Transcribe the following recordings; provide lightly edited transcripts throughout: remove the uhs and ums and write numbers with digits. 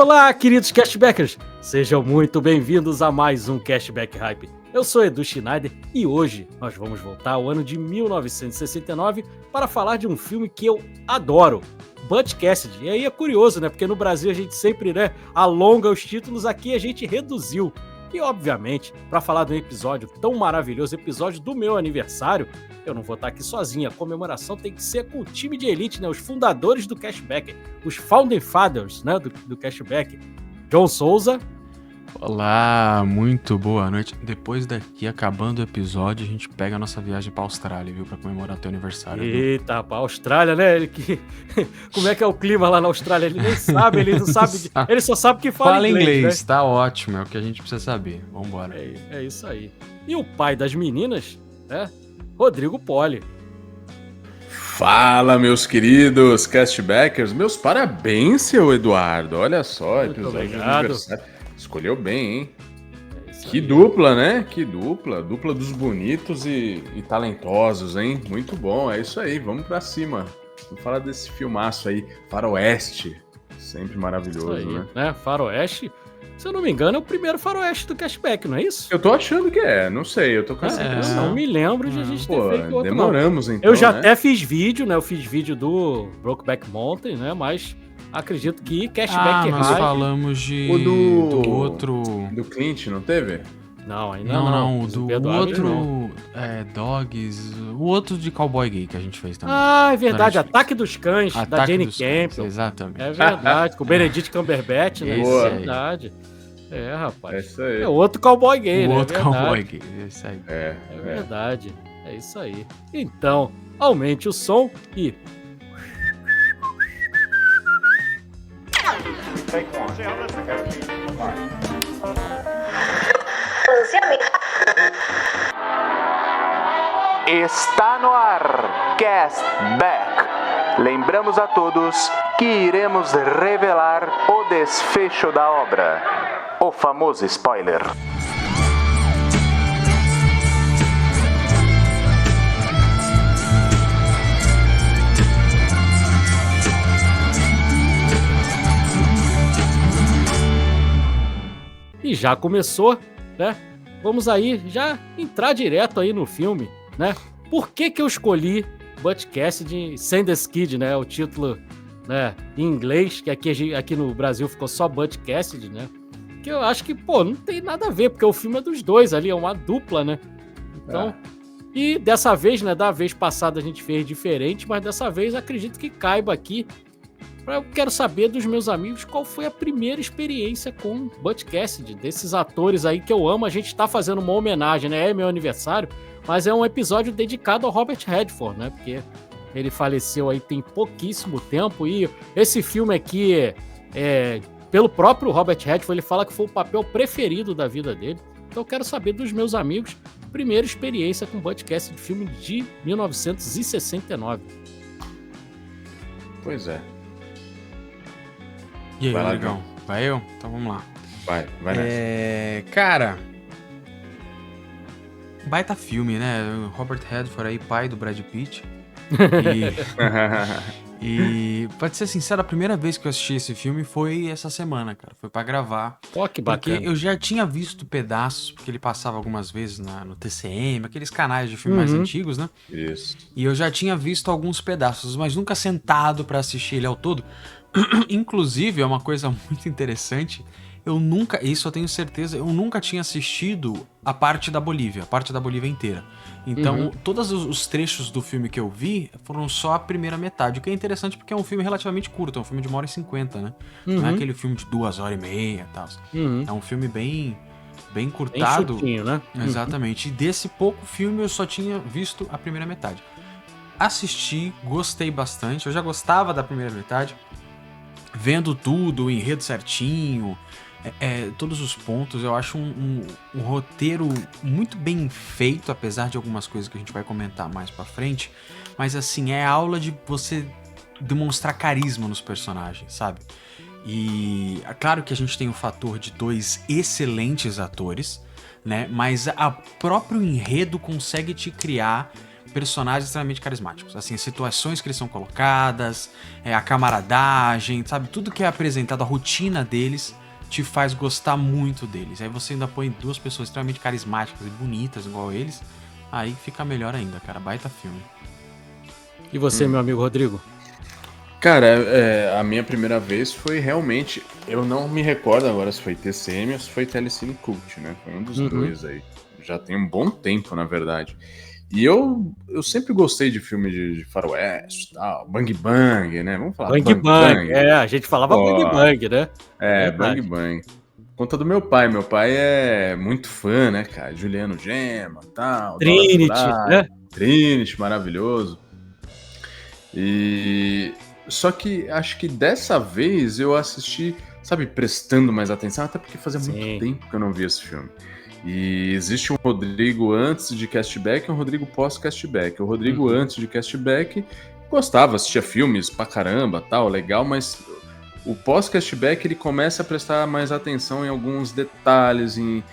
Olá, queridos cashbackers! Sejam muito bem-vindos a mais um Cashback Hype. Eu sou Edu Schneider e hoje nós vamos voltar ao ano de 1969 para falar de um filme que eu adoro, Butch Cassidy. E aí é curioso, né? Porque no Brasil a gente sempre, alonga os títulos, aqui a gente reduziu. E, obviamente, para falar de um episódio tão maravilhoso, episódio do meu aniversário, eu não vou estar aqui sozinho. A comemoração tem que ser com o time de elite, né? Os fundadores do Cashback, os Founding Fathers, né? do Cashback. John Souza. Olá, muito boa noite. Depois daqui, acabando o episódio, a gente pega a nossa viagem pra Austrália, viu? Pra comemorar teu aniversário. Eita, rapaz, Austrália, né? Como é que é o clima lá na Austrália? Ele nem sabe, ele não sabe. Ele só sabe que fala inglês, né? Tá ótimo, é o que a gente precisa saber. Vambora. É isso aí. E o pai das meninas, né? Rodrigo Poli. Fala, meus queridos castbackers. Meus parabéns, seu Eduardo. Olha só, Muito episódio de obrigado. aniversário. Escolheu bem, hein? isso Que aí. dupla, né? Que dupla. Dupla dos bonitos e talentosos, hein? Muito bom, é isso aí. Vamos pra cima. Vamos falar desse filmaço aí, Faroeste. Sempre maravilhoso, Isso aí, né? Faroeste, se eu não me engano, é o primeiro Faroeste do Cashback, não é isso? Eu tô achando que é, não sei, eu tô com essa Eu impressão. não me lembro de a gente ter Pô, feito outro, não. demoramos então, Eu já né? até fiz vídeo, né? Eu fiz vídeo do Brokeback Mountain, né? Mas acredito que Cashback nós High... falamos de... O do outro... Do Clint, não teve? Não, ainda Não, Mas o do Pedro Alves, não. outro... Dogs... O outro de cowboy gay que a gente fez também. Ah, é verdade. Netflix. Ataque dos Cães, da Ataque Jane dos Cães, Campbell. exatamente. É verdade, com o Benedict Cumberbatch, né? Esse É aí. verdade. É, rapaz. É isso aí. É outro cowboy gay, O né? outro É verdade. cowboy gay, esse aí. É, É verdade. É isso aí. Então, aumente o som e... Está no ar, Castback. Lembramos a todos que iremos revelar o desfecho da obra, o famoso spoiler. E já começou, né? Vamos aí já entrar direto aí no filme, né? Por que eu escolhi Butch Cassidy Send the Kid, né? O título, né, em inglês, que aqui no Brasil ficou só Butch Cassidy, né? Que eu acho que, pô, não tem nada a ver, porque o filme é dos dois ali, é uma dupla, né? Então, e dessa vez, né, da vez passada a gente fez diferente, mas dessa vez acredito que caiba aqui. Eu quero saber dos meus amigos qual foi a primeira experiência com Butch Cassidy, desses atores aí que eu amo. A gente tá fazendo uma homenagem, né? É meu aniversário, mas é um episódio dedicado ao Robert Redford, né? Porque ele faleceu aí tem pouquíssimo tempo e esse filme aqui, pelo próprio Robert Redford, ele fala que foi o papel preferido da vida dele. Então eu quero saber dos meus amigos, primeira experiência com Butch Cassidy, filme de 1969. Pois é. E aí, Vai lá, Rodrigão? Vai eu? Então vamos lá. Vai nessa. Cara, baita filme, né? O Robert Redford aí, pai do Brad Pitt. E pra te ser sincero, a primeira vez que eu assisti esse filme foi essa semana, cara. Foi pra gravar. Ó, que Porque bacana. eu já tinha visto pedaços, porque ele passava algumas vezes no TCM, aqueles canais de filme mais antigos, né? Isso. E eu já tinha visto alguns pedaços, mas nunca sentado pra assistir ele ao todo. Inclusive, é uma coisa muito interessante, isso eu tenho certeza, eu nunca tinha assistido a parte da Bolívia inteira. Então, todos os trechos do filme que eu vi foram só a primeira metade, o que é interessante porque é um filme relativamente curto, é um filme de 1h50, né? Não é aquele filme de 2h30 e tal. É um filme bem Bem encurtado. chutinho, né? Exatamente. E desse pouco filme eu só tinha visto a primeira metade. Assisti, gostei bastante, eu já gostava da primeira metade. Vendo tudo, o enredo certinho, todos os pontos, eu acho um roteiro muito bem feito, apesar de algumas coisas que a gente vai comentar mais pra frente, mas assim, é aula de você demonstrar carisma nos personagens, sabe? E é claro que a gente tem o fator de dois excelentes atores, né? Mas o próprio enredo consegue te criar personagens extremamente carismáticos. Assim, as situações que eles são colocadas, a camaradagem, sabe? Tudo que é apresentado, a rotina deles, te faz gostar muito deles. Aí você ainda põe duas pessoas extremamente carismáticas e bonitas, igual eles, aí fica melhor ainda, cara. Baita filme. E você, meu amigo Rodrigo? Cara, a minha primeira vez foi realmente... Eu não me recordo agora se foi TCM ou se foi Telecine Cult, né? Foi um dos dois aí. Já tem um bom tempo, na verdade. E eu sempre gostei de filme de faroeste e tal. Bang Bang, né? Vamos falar Bang Bang. A gente falava Bang Bang, né? Bang Bang. Conta do meu pai. Meu pai é muito fã, né, cara? Juliano Gema, tal. Trinity, né? Trinity, maravilhoso. E... Só que acho que dessa vez eu assisti, sabe, prestando mais atenção, até porque fazia muito tempo que eu não vi esse filme. E existe um Rodrigo antes de Castback e um Rodrigo pós-Castback. O Rodrigo antes de Castback gostava, assistia filmes pra caramba, tal, legal, mas o pós-Castback ele começa a prestar mais atenção em alguns detalhes, em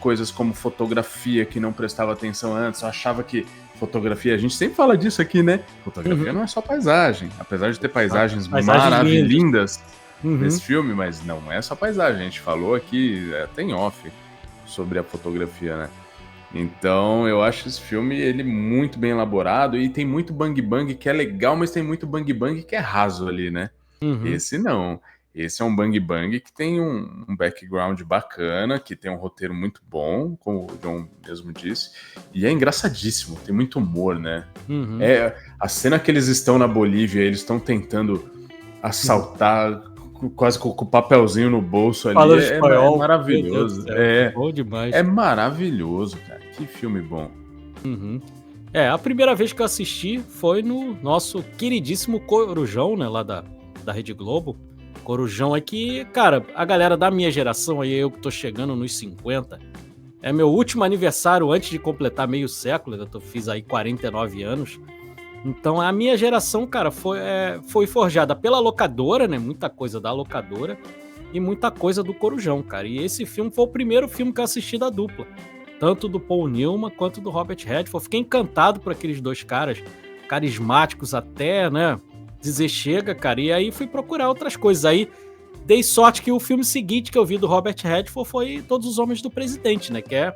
coisas como fotografia que não prestava atenção antes. Eu achava que fotografia, a gente sempre fala disso aqui, né? Fotografia não é só paisagem, apesar de ter paisagens maravilhindas nesse filme, mas não é só paisagem. A gente falou aqui, até em off, sobre a fotografia, né? Então eu acho esse filme ele muito bem elaborado e tem muito bang bang que é legal, mas tem muito bang bang que é raso ali, né? Esse não. Esse é um bang bang que tem um background bacana, que tem um roteiro muito bom, como o John mesmo disse, e é engraçadíssimo, tem muito humor, né? A cena que eles estão na Bolívia, eles estão tentando assaltar quase com o papelzinho no bolso ali, é maravilhoso. Bom demais. É maravilhoso, cara. Que filme bom. A primeira vez que eu assisti foi no nosso queridíssimo Corujão, né, lá da Rede Globo. Corujão é que, cara, a galera da minha geração, aí eu que tô chegando nos 50, é meu último aniversário antes de completar meio século, eu fiz aí 49 anos. Então a minha geração, cara, foi forjada pela locadora, né? Muita coisa da locadora e muita coisa do Corujão, cara. E esse filme foi o primeiro filme que eu assisti da dupla. Tanto do Paul Newman quanto do Robert Redford. Fiquei encantado por aqueles dois caras, carismáticos até, né? Dizer chega, cara. E aí fui procurar outras coisas. Aí dei sorte que o filme seguinte que eu vi do Robert Redford foi Todos os Homens do Presidente, né? Que é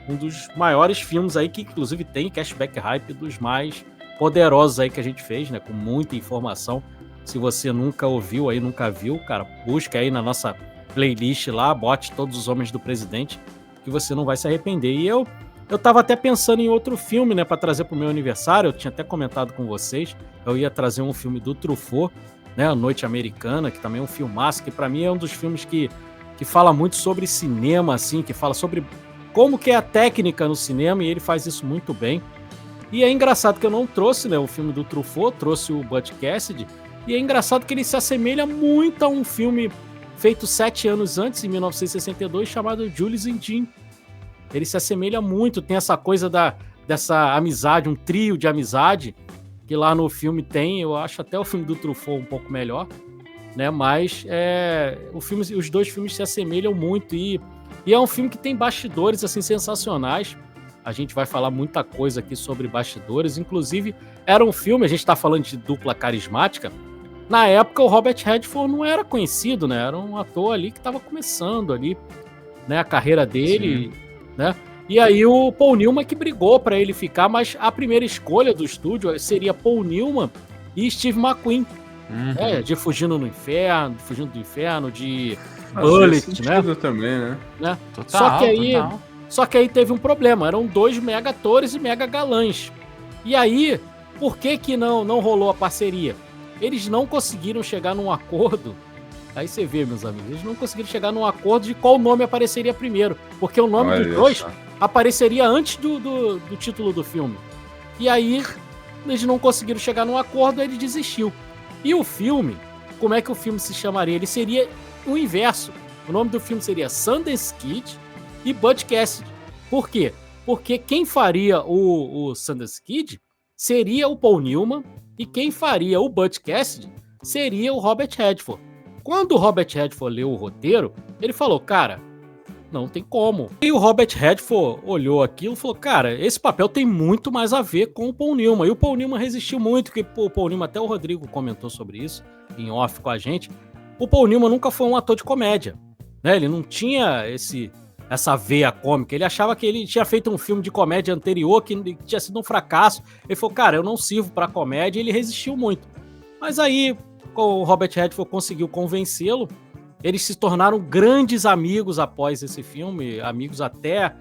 um dos maiores filmes aí, que inclusive tem Cashback Hype, dos mais poderosos aí que a gente fez, né? Com muita informação. Se você nunca ouviu aí, nunca viu, cara, busca aí na nossa playlist lá, bote Todos os Homens do Presidente, que você não vai se arrepender. E eu tava até pensando em outro filme, né, pra trazer pro meu aniversário. Eu tinha até comentado com vocês, eu ia trazer um filme do Truffaut, né, A Noite Americana, que também é um filmaço, que pra mim é um dos filmes que fala muito sobre cinema, assim, que fala sobre como que é a técnica no cinema, e ele faz isso muito bem. E é engraçado que eu não trouxe, né, o filme do Truffaut, trouxe o Butch Cassidy, e é engraçado que ele se assemelha muito a um filme feito 7 anos antes, em 1962, chamado Jules and Jim. Ele se assemelha muito, tem essa coisa dessa amizade, um trio de amizade, que lá no filme tem. Eu acho até o filme do Truffaut um pouco melhor, né? Mas os dois filmes se assemelham muito, e é um filme que tem bastidores assim sensacionais. A gente vai falar muita coisa aqui sobre bastidores. Inclusive, era um filme, a gente está falando de dupla carismática. Na época, o Robert Redford não era conhecido, né? Era um ator ali que estava começando ali, né, a carreira dele, né? E aí o Paul Newman que brigou para ele ficar, mas a primeira escolha do estúdio seria Paul Newman e Steve McQueen, né? De Fugindo do Inferno, de Bullet, né? Também, né? Total, só que aí teve um problema, eram dois mega atores e mega galãs. E aí, por que não rolou a parceria? Eles não conseguiram chegar num acordo. Aí você vê, meus amigos, eles não conseguiram chegar num acordo de qual nome apareceria primeiro, porque o nome dos dois apareceria antes do título do filme. E aí, eles não conseguiram chegar num acordo, ele desistiu. E o filme, como é que o filme se chamaria? Ele seria o inverso. O nome do filme seria Sundance Kid e Butch Cassidy. Por quê? Porque quem faria o Sundance Kid seria o Paul Newman, e quem faria o Butch Cassidy seria o Robert Redford. Quando o Robert Redford leu o roteiro, ele falou, cara, Não tem como. E o Robert Redford olhou aquilo e falou, cara, esse papel tem muito mais a ver com o Paul Newman. E o Paul Newman resistiu muito, porque o Paul Newman, até o Rodrigo comentou sobre isso, em off com a gente, o Paul Newman nunca foi um ator de comédia, né? Ele não tinha essa veia cômica. Ele achava que ele tinha feito um filme de comédia anterior que tinha sido um fracasso. Ele falou, cara, eu não sirvo pra comédia, e ele resistiu muito. Mas aí, o Robert Redford conseguiu convencê-lo. Eles se tornaram grandes amigos após esse filme, amigos até,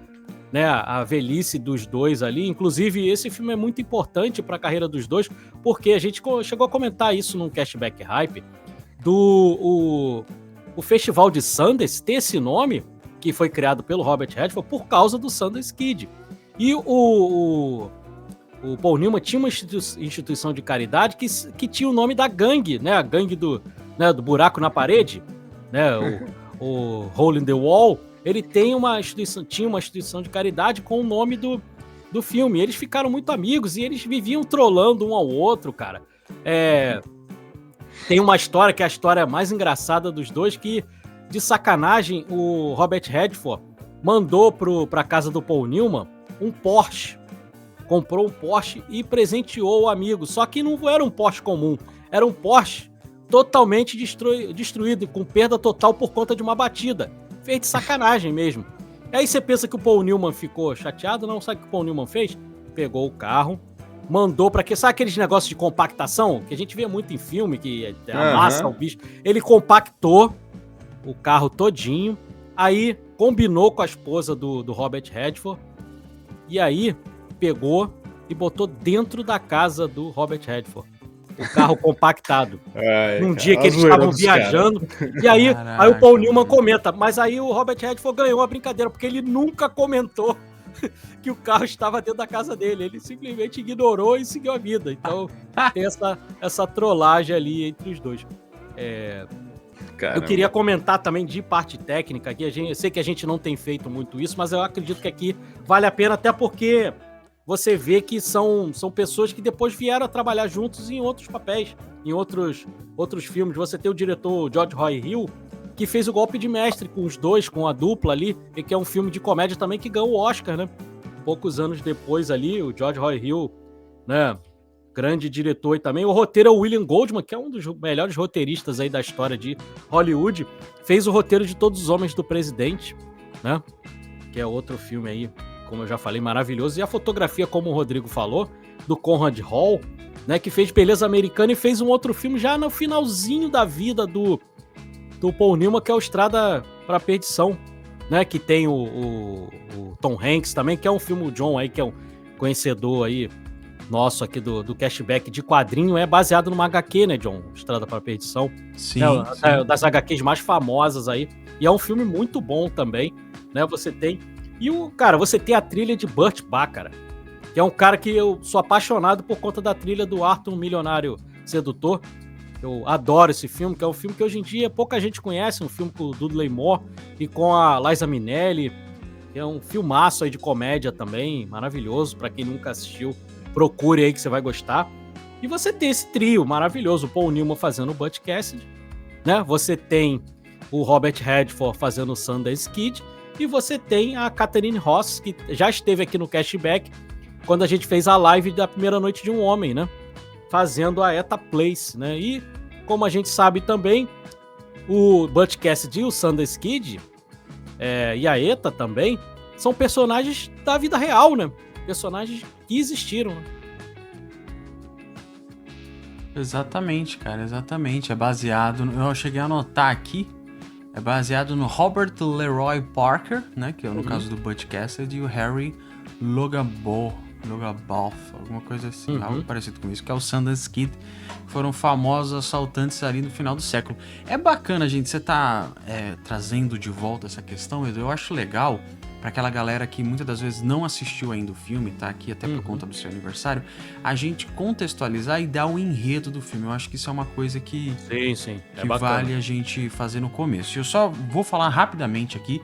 né, a velhice dos dois ali. Inclusive, esse filme é muito importante para a carreira dos dois, porque a gente chegou a comentar isso num Cashback Hype, o Festival de Sundance ter esse nome, que foi criado pelo Robert Redford, por causa do Sundance Kid. E o Paul Newman tinha uma instituição de caridade que tinha o nome da gangue, né, a gangue do buraco na parede, né, o Hole in the Wall. Ele tinha uma instituição de caridade com o nome do filme. Eles ficaram muito amigos e eles viviam trollando um ao outro, cara. Tem uma história que é a história mais engraçada dos dois, que, de sacanagem, o Robert Redford mandou pra casa do Paul Newman um Porsche. Comprou um Porsche e presenteou o amigo. Só que não era um Porsche comum, era um Porsche totalmente destruído, com perda total por conta de uma batida. Fez de sacanagem mesmo. Aí você pensa que o Paul Newman ficou chateado? Não, sabe o que o Paul Newman fez? Pegou o carro, mandou pra quê? Sabe aqueles negócios de compactação? Que a gente vê muito em filme, que amassa o bicho. Ele compactou o carro todinho, aí combinou com a esposa do Robert Redford, e aí pegou e botou dentro da casa do Robert Redford. O carro compactado. Num dia que eles estavam viajando. E aí o Paul Newman comenta, mas aí o Robert Redford ganhou a brincadeira, porque ele nunca comentou que o carro estava dentro da casa dele. Ele simplesmente ignorou e seguiu a vida. Então tem essa trollagem ali entre os dois. Eu queria comentar também de parte técnica, que eu sei que a gente não tem feito muito isso, mas eu acredito que aqui vale a pena, até porque você vê que são pessoas que depois vieram a trabalhar juntos em outros papéis, em outros filmes. Você tem o diretor George Roy Hill, que fez o Golpe de Mestre com os dois, com a dupla ali, e que é um filme de comédia também que ganhou o Oscar, né? Poucos anos depois ali, o George Roy Hill, né? Grande diretor, e também o roteiro é o William Goldman, que é um dos melhores roteiristas aí da história de Hollywood. Fez o roteiro de Todos os Homens do Presidente, né? Que é outro filme aí, como eu já falei, maravilhoso. E a fotografia, como o Rodrigo falou, do Conrad Hall, né, que fez Beleza Americana e fez um outro filme já no finalzinho da vida do Paul Newman, que é o Estrada pra Perdição, né, que tem o Tom Hanks também, que é um filme, o John aí, que é um conhecedor aí nosso aqui do Cashback de quadrinho, é baseado numa HQ, né, John? Estrada pra Perdição. Sim, sim. Das HQs mais famosas aí. E é um filme muito bom também, né, você tem... E, você tem a trilha de Burt Bacharach, que é um cara que eu sou apaixonado por conta da trilha do Arthur, um Milionário Sedutor. Eu adoro esse filme, que é um filme que hoje em dia pouca gente conhece, um filme com o Dudley Moore e com a Liza Minnelli. É um filmaço aí de comédia também, maravilhoso, para quem nunca assistiu, procure aí que você vai gostar. E você tem esse trio maravilhoso, o Paul Newman fazendo o Butch Cassidy, né? Você tem o Robert Redford fazendo o Sundance Kid, e você tem a Catherine Ross, que já esteve aqui no Cashback, quando a gente fez a live da Primeira Noite de um Homem, né? Fazendo a Eta Place, né? E, como a gente sabe também, o Butch Cassidy e o Sundance Kid, e a Eta também, são personagens da vida real, né? Personagens que existiram, né? Exatamente, cara, exatamente. É baseado... Eu cheguei a anotar aqui, é baseado no Robert Leroy Parker, né, que é no caso do Butch Cassidy, e o Harry Logaboff, alguma coisa assim, algo parecido com isso, que é o Sundance Kid, que foram famosos assaltantes ali no final do século. É bacana, gente, você tá trazendo de volta essa questão, Edu. Eu acho legal para aquela galera que muitas das vezes não assistiu ainda o filme, tá aqui até por conta do seu aniversário, a gente contextualizar e dar o enredo do filme. Eu acho que isso é uma coisa que vale a gente fazer no começo. Eu só vou falar rapidamente aqui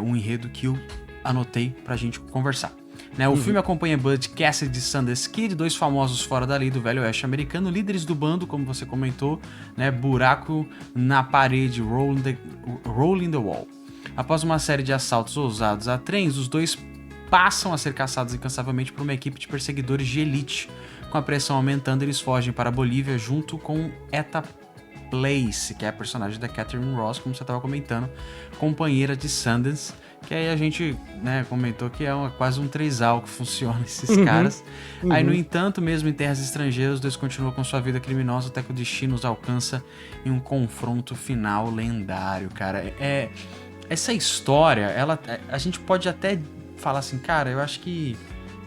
um enredo que eu anotei pra gente conversar. Né, o filme acompanha Butch Cassidy e Sundance Kid, dois famosos fora da lei do velho oeste americano, líderes do bando, como você comentou, né, buraco na parede, Rolling the Wall. Após uma série de assaltos ousados a trens, os dois passam a ser caçados incansavelmente por uma equipe de perseguidores de elite. Com a pressão aumentando, eles fogem para a Bolívia junto com Etta Place, que é a personagem da Catherine Ross, como você estava comentando, companheira de Sundance, que aí a gente, né, comentou que é quase um trisal que funciona esses caras. Aí, no entanto, mesmo em terras estrangeiras, os dois continuam com sua vida criminosa até que o destino os alcança em um confronto final lendário, cara. Essa história, a gente pode até falar assim, cara, eu acho que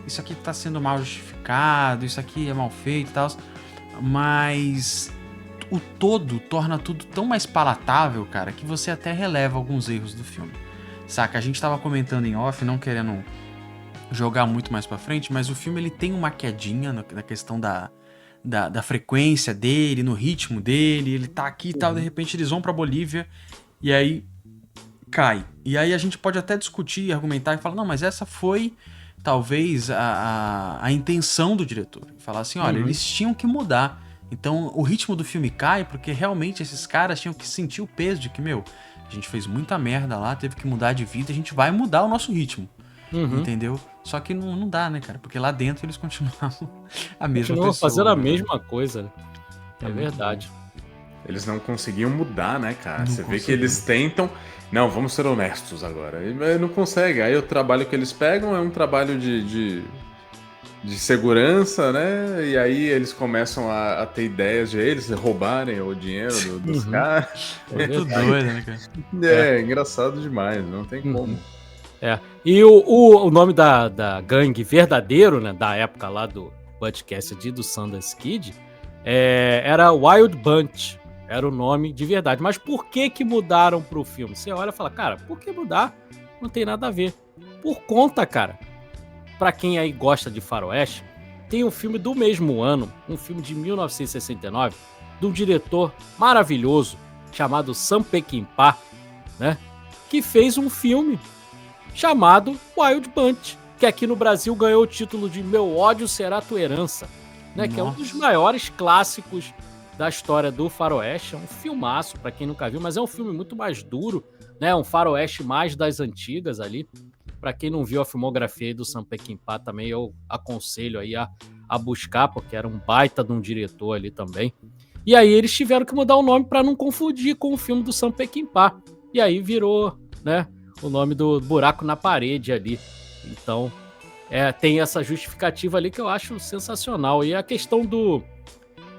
isso aqui tá sendo mal justificado, isso aqui é mal feito e tal, mas o todo torna tudo tão mais palatável, cara, que você até releva alguns erros do filme. Saca? A gente tava comentando em off, não querendo jogar muito mais pra frente, mas o filme ele tem uma quedinha na questão da frequência dele, no ritmo dele, ele tá aqui e tal, de repente eles vão pra Bolívia e aí cai. E aí a gente pode até discutir, argumentar e falar, não, mas essa foi talvez a intenção do diretor. Falar assim, olha, eles tinham que mudar. Então o ritmo do filme cai porque realmente esses caras tinham que sentir o peso de que, a gente fez muita merda lá, teve que mudar de vida, a gente vai mudar o nosso ritmo. Entendeu? Só que não dá, né, cara? Porque lá dentro eles continuavam a mesma pessoa. Fazendo a mesma coisa, né? É verdade. Eles não conseguiam mudar, né, cara? Você vê que eles tentam... Não, vamos ser honestos agora. E não consegue. Aí o trabalho que eles pegam é um trabalho de segurança, né? E aí eles começam a ter ideias de eles roubarem o dinheiro dos caras. É tudo doido, né, cara? É engraçado demais, não tem como. E o nome da gangue verdadeiro, né, da época lá do Butch Cassidy, do Sundance Kid, era Wild Bunch. Era o nome de verdade. Mas por que mudaram pro filme? Você olha e fala, cara, por que mudar? Não tem nada a ver. Por conta, cara, pra quem aí gosta de faroeste, tem um filme do mesmo ano, um filme de 1969, de um diretor maravilhoso, chamado Sam Peckinpah, né? Que fez um filme chamado Wild Bunch, que aqui no Brasil ganhou o título de Meu Ódio Será Tua Herança, né? Que é um dos maiores clássicos da história do faroeste. É um filmaço, pra quem nunca viu, mas é um filme muito mais duro, né? Um faroeste mais das antigas ali. Pra quem não viu a filmografia aí do Sam Peckinpah também, eu aconselho aí a buscar, porque era um baita de um diretor ali também. E aí eles tiveram que mudar o nome pra não confundir com o filme do Sam Peckinpah. E aí virou, né, o nome do Buraco na Parede ali. Então, tem essa justificativa ali que eu acho sensacional. E a questão do...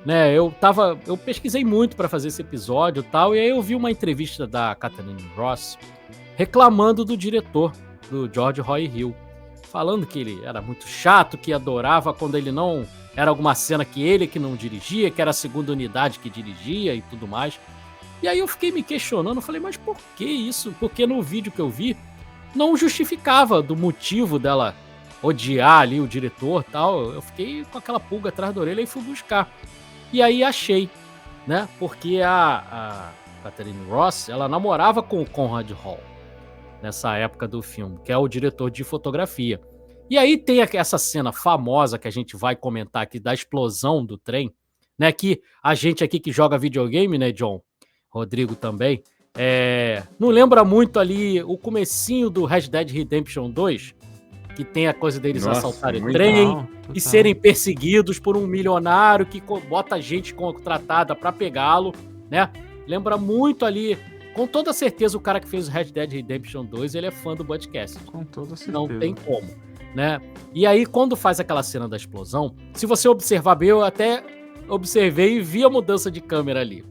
né, eu pesquisei muito para fazer esse episódio e tal, e aí eu vi uma entrevista da Catherine Ross reclamando do diretor, do George Roy Hill, falando que ele era muito chato, que adorava quando ele não... era alguma cena que ele que não dirigia, que era a segunda unidade que dirigia e tudo mais. E aí eu fiquei me questionando, falei, mas por que isso? Porque no vídeo que eu vi, não justificava do motivo dela odiar ali o diretor e tal. Eu fiquei com aquela pulga atrás da orelha e fui buscar. E aí achei, né? Porque a Catherine Ross, ela namorava com o Conrad Hall nessa época do filme, que é o diretor de fotografia. E aí tem essa cena famosa que a gente vai comentar aqui da explosão do trem, né? Que a gente aqui que joga videogame, né, John? Rodrigo também. Não lembra muito ali o comecinho do Red Dead Redemption 2? Que tem a coisa deles assaltarem trem e serem perseguidos por um milionário que bota gente contratada pra pegá-lo, né? Lembra muito ali, com toda certeza o cara que fez o Red Dead Redemption 2, ele é fã do Butch Cassidy. Com toda certeza. Não tem como, né? E aí quando faz aquela cena da explosão, se você observar bem, eu até observei e vi a mudança de câmera ali.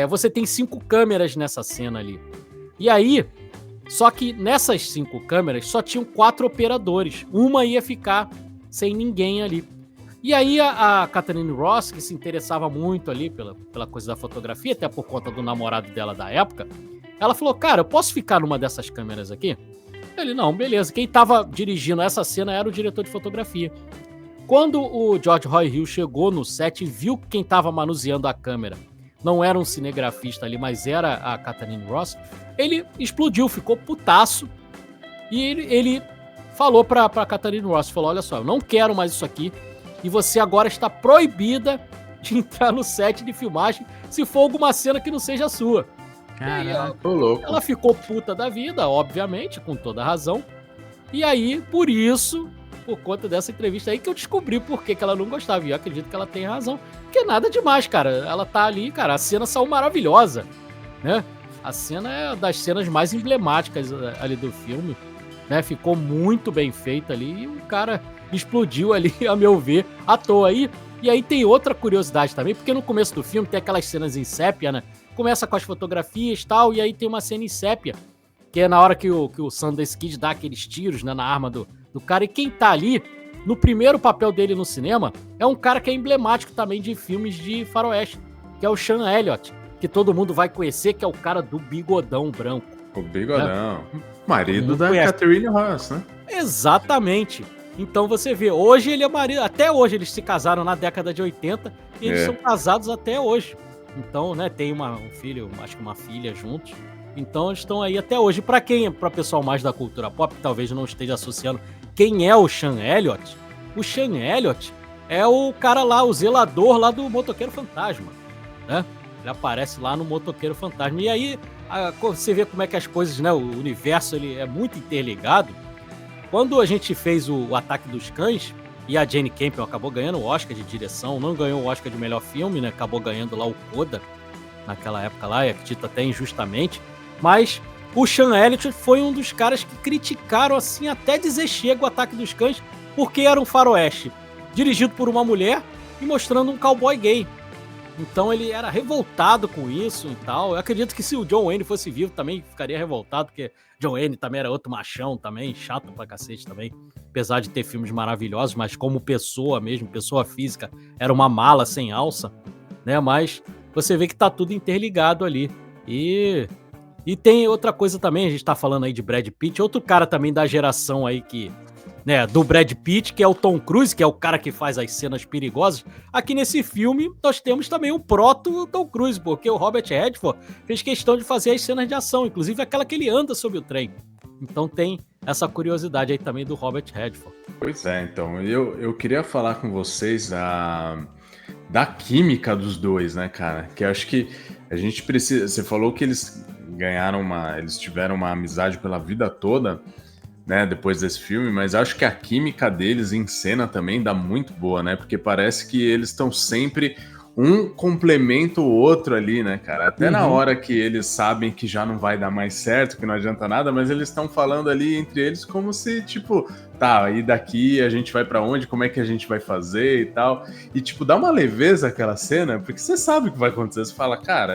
Você tem 5 câmeras nessa cena ali. E aí, só que nessas 5 câmeras só tinham 4 operadores. Uma ia ficar sem ninguém ali. E aí a Catherine Ross, que se interessava muito ali pela coisa da fotografia, até por conta do namorado dela da época, ela falou, cara, eu posso ficar numa dessas câmeras aqui? Ele, não, beleza. Quem tava dirigindo essa cena era o diretor de fotografia. Quando o George Roy Hill chegou no set e viu quem tava manuseando a câmera, não era um cinegrafista ali, mas era a Catherine Ross, ele explodiu, ficou putaço, e ele falou pra Catherine Ross, falou, olha só, eu não quero mais isso aqui, e você agora está proibida de entrar no set de filmagem se for alguma cena que não seja sua. Caraca. Ô, louco. Ela ficou puta da vida, obviamente, com toda razão. E aí, por isso, por conta dessa entrevista aí, que eu descobri por que ela não gostava. E eu acredito que ela tem razão. Porque nada demais, cara. Ela tá ali, cara. A cena saiu maravilhosa, né? A cena é das cenas mais emblemáticas ali do filme, né? Ficou muito bem feita ali. E o cara explodiu ali, a meu ver, à toa aí. E aí tem outra curiosidade também, porque no começo do filme tem aquelas cenas em sépia, né? Começa com as fotografias e tal, e aí tem uma cena em sépia, que é na hora que o Sundance Kid dá aqueles tiros, né, na arma do cara. E quem tá ali, no primeiro papel dele no cinema, é um cara que é emblemático também de filmes de faroeste, que é o Sean Elliott, que todo mundo vai conhecer, que é o cara do bigodão branco. O bigodão. Marido Todo mundo da conhece. Catherine Ross, né? Exatamente. Então você vê, hoje ele é marido, até hoje eles se casaram na década de 80 e eles são casados até hoje. Então, né, tem um filho, acho que uma filha juntos. Então eles estão aí até hoje. Pra quem, pra pessoal mais da cultura pop, que talvez não esteja associando quem é o Sean Elliott, o Sean Elliott é o cara lá, o zelador lá do Motoqueiro Fantasma, né? Ele aparece lá no Motoqueiro Fantasma. E aí você vê como é que as coisas, né, o universo ele é muito interligado. Quando a gente fez o Ataque dos Cães, e a Jane Campion acabou ganhando o Oscar de direção, não ganhou o Oscar de melhor filme, né? Acabou ganhando lá o Coda, naquela época lá, e acredito até injustamente. Mas o Sean Elliott foi um dos caras que criticaram, assim, até dizer chega o Ataque dos Cães, porque era um faroeste dirigido por uma mulher e mostrando um cowboy gay. Então ele era revoltado com isso e tal. Eu acredito que se o John Wayne fosse vivo também ficaria revoltado, porque John Wayne também era outro machão também, chato pra cacete também. Apesar de ter filmes maravilhosos, mas como pessoa mesmo, pessoa física, era uma mala sem alça, né? Mas você vê que tá tudo interligado ali. E tem outra coisa também, a gente tá falando aí de Brad Pitt, outro cara também da geração aí que, né, do Brad Pitt, que é o Tom Cruise, que é o cara que faz as cenas perigosas. Aqui nesse filme, nós temos também o proto Tom Cruise, porque o Robert Redford fez questão de fazer as cenas de ação, inclusive aquela que ele anda sobre o trem. Então tem essa curiosidade aí também do Robert Redford. Pois é, então, eu queria falar com vocês da química dos dois, né, cara? Que eu acho que a gente precisa... Você falou que eles eles tiveram uma amizade pela vida toda, né, depois desse filme, mas acho que a química deles em cena também dá muito boa, né? Porque parece que eles estão sempre... Um complementa o outro ali, né, cara? Até na hora que eles sabem que já não vai dar mais certo, que não adianta nada, mas eles estão falando ali entre eles como se, tipo, tá, e daqui a gente vai pra onde? Como é que a gente vai fazer e tal? E, tipo, dá uma leveza aquela cena, porque você sabe o que vai acontecer. Você fala, cara,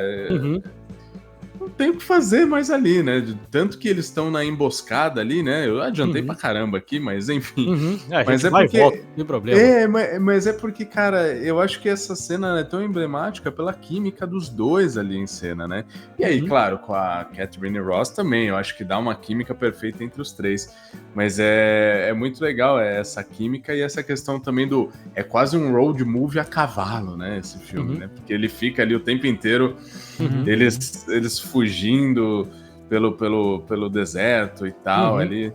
não tem o que fazer mais ali, né? Tanto que eles estão na emboscada ali, né? Eu adiantei pra caramba aqui, mas enfim. Mas é porque... volta, não tem problema. Mas é porque, cara, eu acho que essa cena é tão emblemática pela química dos dois ali em cena, né? E aí, claro, com a Catherine Ross também, eu acho que dá uma química perfeita entre os três. Mas é muito legal essa química e essa questão também do... É quase um road movie a cavalo, né? Esse filme, né? Porque ele fica ali o tempo inteiro... Eles fugindo pelo deserto e tal, ali.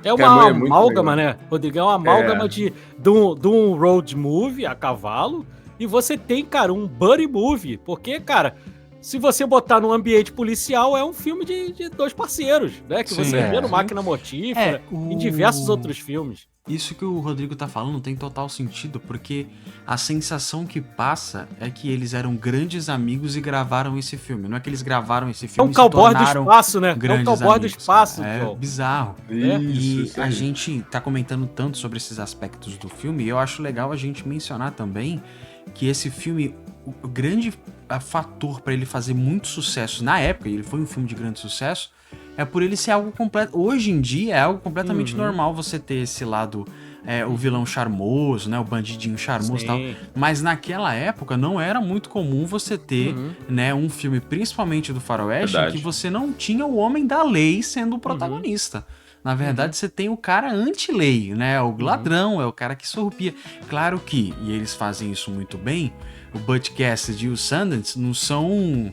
É uma amálgama, né, Rodrigo? É uma amálgama de um road movie a cavalo e você tem, cara, um buddy movie. Porque, cara, se você botar num ambiente policial, é um filme de dois parceiros, né? Que você vê no Máquina Mortífera e diversos outros filmes. Isso que o Rodrigo tá falando tem total sentido, porque a sensação que passa é que eles eram grandes amigos e gravaram esse filme. Não é que eles gravaram esse filme e se tornaram do espaço, né? É um cowboy do espaço. É bizarro. Isso, e a gente tá comentando tanto sobre esses aspectos do filme, e eu acho legal a gente mencionar também que esse filme, o grande fator para ele fazer muito sucesso na época, e ele foi um filme de grande sucesso, é por ele ser algo completo. Hoje em dia é algo completamente normal você ter esse lado, o vilão charmoso, né, o bandidinho charmoso e tal. Mas naquela época não era muito comum você ter, né, um filme, principalmente do faroeste, em que você não tinha o homem da lei sendo o protagonista. Na verdade, você tem o cara anti-lei, né? O ladrão, é o cara que sorrupia. Claro que, e eles fazem isso muito bem, o Butch Cassidy e o Sundance não são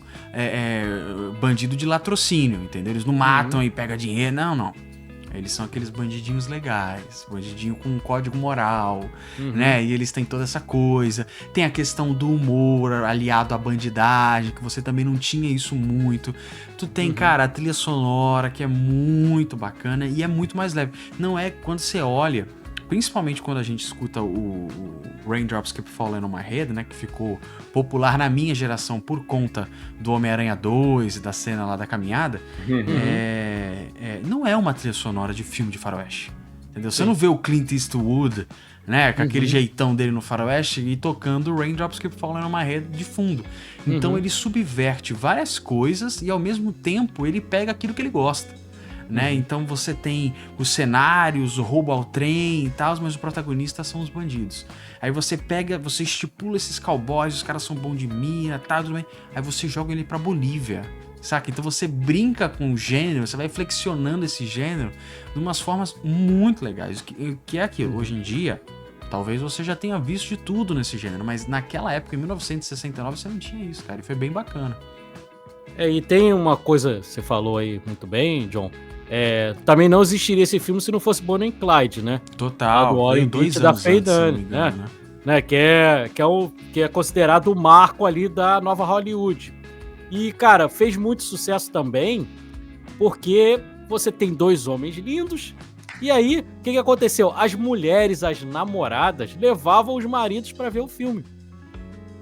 bandido de latrocínio, entendeu? Eles não matam e pegam dinheiro, não. Eles são aqueles bandidinhos legais, bandidinho com um código moral, né? E eles têm toda essa coisa. Tem a questão do humor aliado à bandidagem, que você também não tinha isso muito. Tu tem, cara, a trilha sonora, que é muito bacana e é muito mais leve. Não é quando você olha, principalmente quando a gente escuta o Raindrops Keep Falling on My Head, né? Que ficou popular na minha geração por conta do Homem-Aranha 2 e da cena lá da caminhada. Não é uma trilha sonora de filme de faroeste, entendeu? Você não vê o Clint Eastwood, né, com aquele jeitão dele no faroeste e tocando Raindrops Keep Falling on My Head de fundo. Então ele subverte várias coisas e ao mesmo tempo ele pega aquilo que ele gosta, né? Então você tem os cenários, o roubo ao trem e tal, mas o protagonista são os bandidos. Aí você pega, você estipula esses cowboys, os caras são bons de mira, tá, tudo bem. Aí você joga ele pra Bolívia, saca? Então você brinca com o gênero, você vai flexionando esse gênero de umas formas muito legais. Que é aquilo, hoje em dia, talvez você já tenha visto de tudo nesse gênero, mas naquela época, em 1969, você não tinha isso, cara, e foi bem bacana. E tem uma coisa, você falou aí muito bem, John, também não existiria esse filme se não fosse Bonnie and Clyde, né? Total, do veio 2 da Faye Dunaway, né? Que é considerado o marco ali da nova Hollywood. E, cara, fez muito sucesso também, porque você tem dois homens lindos, e aí, o que aconteceu? As mulheres, as namoradas, levavam os maridos pra ver o filme.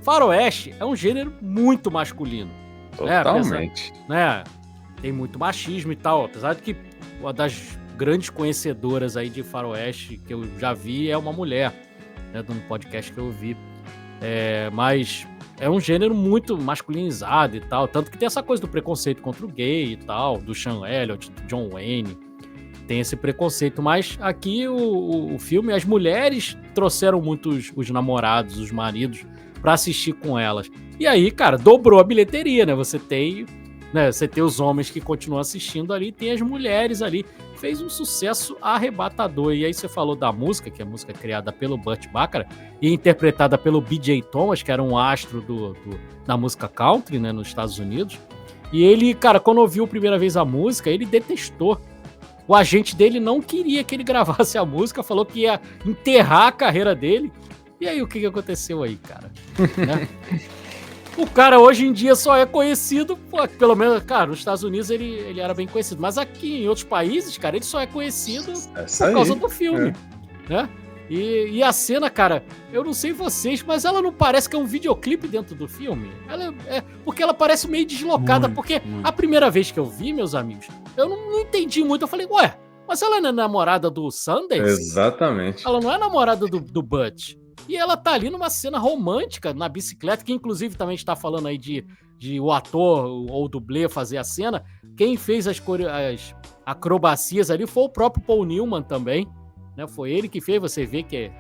Faroeste é um gênero muito masculino. Totalmente. Né? Tem muito machismo e tal, apesar de que uma das grandes conhecedoras aí de faroeste que eu já vi é uma mulher, né, num podcast que eu vi. Mas é um gênero muito masculinizado e tal, tanto que tem essa coisa do preconceito contra o gay e tal, do Sean Elliott, do John Wayne, tem esse preconceito, mas aqui o filme, as mulheres trouxeram muito os namorados, os maridos, pra assistir com elas. E aí, cara, dobrou a bilheteria, né? Você tem os homens que continuam assistindo ali, tem as mulheres ali. Fez um sucesso arrebatador. E aí você falou da música, que é a música criada pelo Burt Bacharach e interpretada pelo B.J. Thomas, que era um astro da música country, né, nos Estados Unidos. E ele, cara, quando ouviu a primeira vez a música, ele detestou. O agente dele não queria que ele gravasse a música, falou que ia enterrar a carreira dele. E aí, o que aconteceu aí, cara? Né? O cara hoje em dia só é conhecido, pelo menos, cara, nos Estados Unidos ele era bem conhecido, mas aqui em outros países, cara, ele só é conhecido por causa do filme, né? E a cena, cara, eu não sei vocês, mas ela não parece que é um videoclipe dentro do filme. Porque ela parece meio deslocada, porque a primeira vez que eu vi, meus amigos, eu não entendi muito, eu falei, ué, mas ela não é namorada do Sundance? Exatamente. Ela não é namorada do Butch. E ela tá ali numa cena romântica na bicicleta, que inclusive também está falando aí de o ator ou o dublê fazer a cena. Quem fez as acrobacias ali foi o próprio Paul Newman também, né? Foi ele que fez, você vê que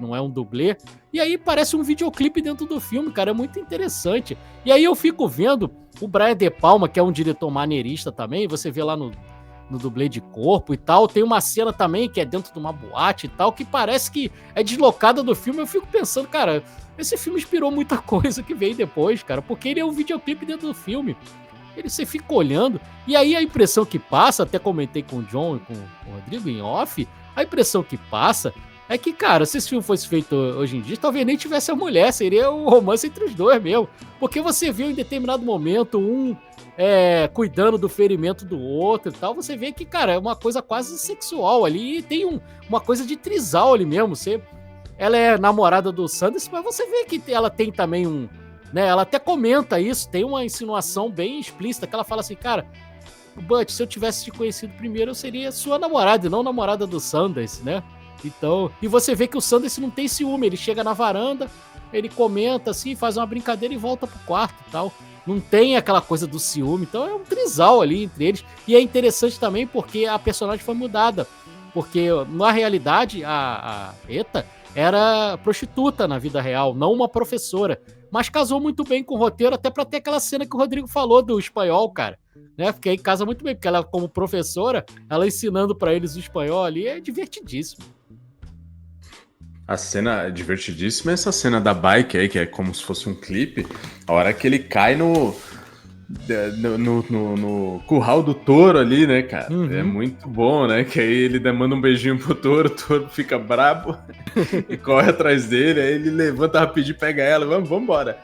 não é um dublê. E aí parece um videoclipe dentro do filme, cara, é muito interessante. E aí eu fico vendo o Brian De Palma, que é um diretor maneirista também, você vê lá no dublê de corpo e tal, tem uma cena também que é dentro de uma boate e tal, que parece que é deslocada do filme. Eu fico pensando, cara, esse filme inspirou muita coisa que veio depois, cara, porque ele é um videoclipe dentro do filme. Você fica olhando, e aí a impressão que passa, até comentei com o John e com o Rodrigo em off, a impressão que passa é que, cara, se esse filme fosse feito hoje em dia, talvez nem tivesse a mulher, seria um romance entre os dois mesmo, porque você viu em determinado momento cuidando do ferimento do outro e tal, você vê que, cara, é uma coisa quase sexual ali, e tem uma coisa de trisal ali mesmo. Ela é namorada do Sanders, mas você vê que ela tem também ela até comenta isso, tem uma insinuação bem explícita, que ela fala assim, cara, Butch, se eu tivesse te conhecido primeiro, eu seria sua namorada e não namorada do Sanders, né? Então, e você vê que o Sanders não tem ciúme, ele chega na varanda, ele comenta assim, faz uma brincadeira e volta pro quarto e tal. Não tem aquela coisa do ciúme, então é um trisal ali entre eles. E é interessante também porque a personagem foi mudada, porque na realidade a Eta era prostituta na vida real, não uma professora, mas casou muito bem com o roteiro, até pra ter aquela cena que o Rodrigo falou do espanhol, cara, né? Porque aí casa muito bem, porque ela como professora, ela ensinando pra eles o espanhol ali, é divertidíssimo. A cena é divertidíssima, essa cena da bike aí, que é como se fosse um clipe, a hora que ele cai no curral do touro ali, né, cara? Uhum. É muito bom, né? Que aí ele manda um beijinho pro touro, o touro fica brabo e corre atrás dele, aí ele levanta rapidinho, pega ela, vamos embora.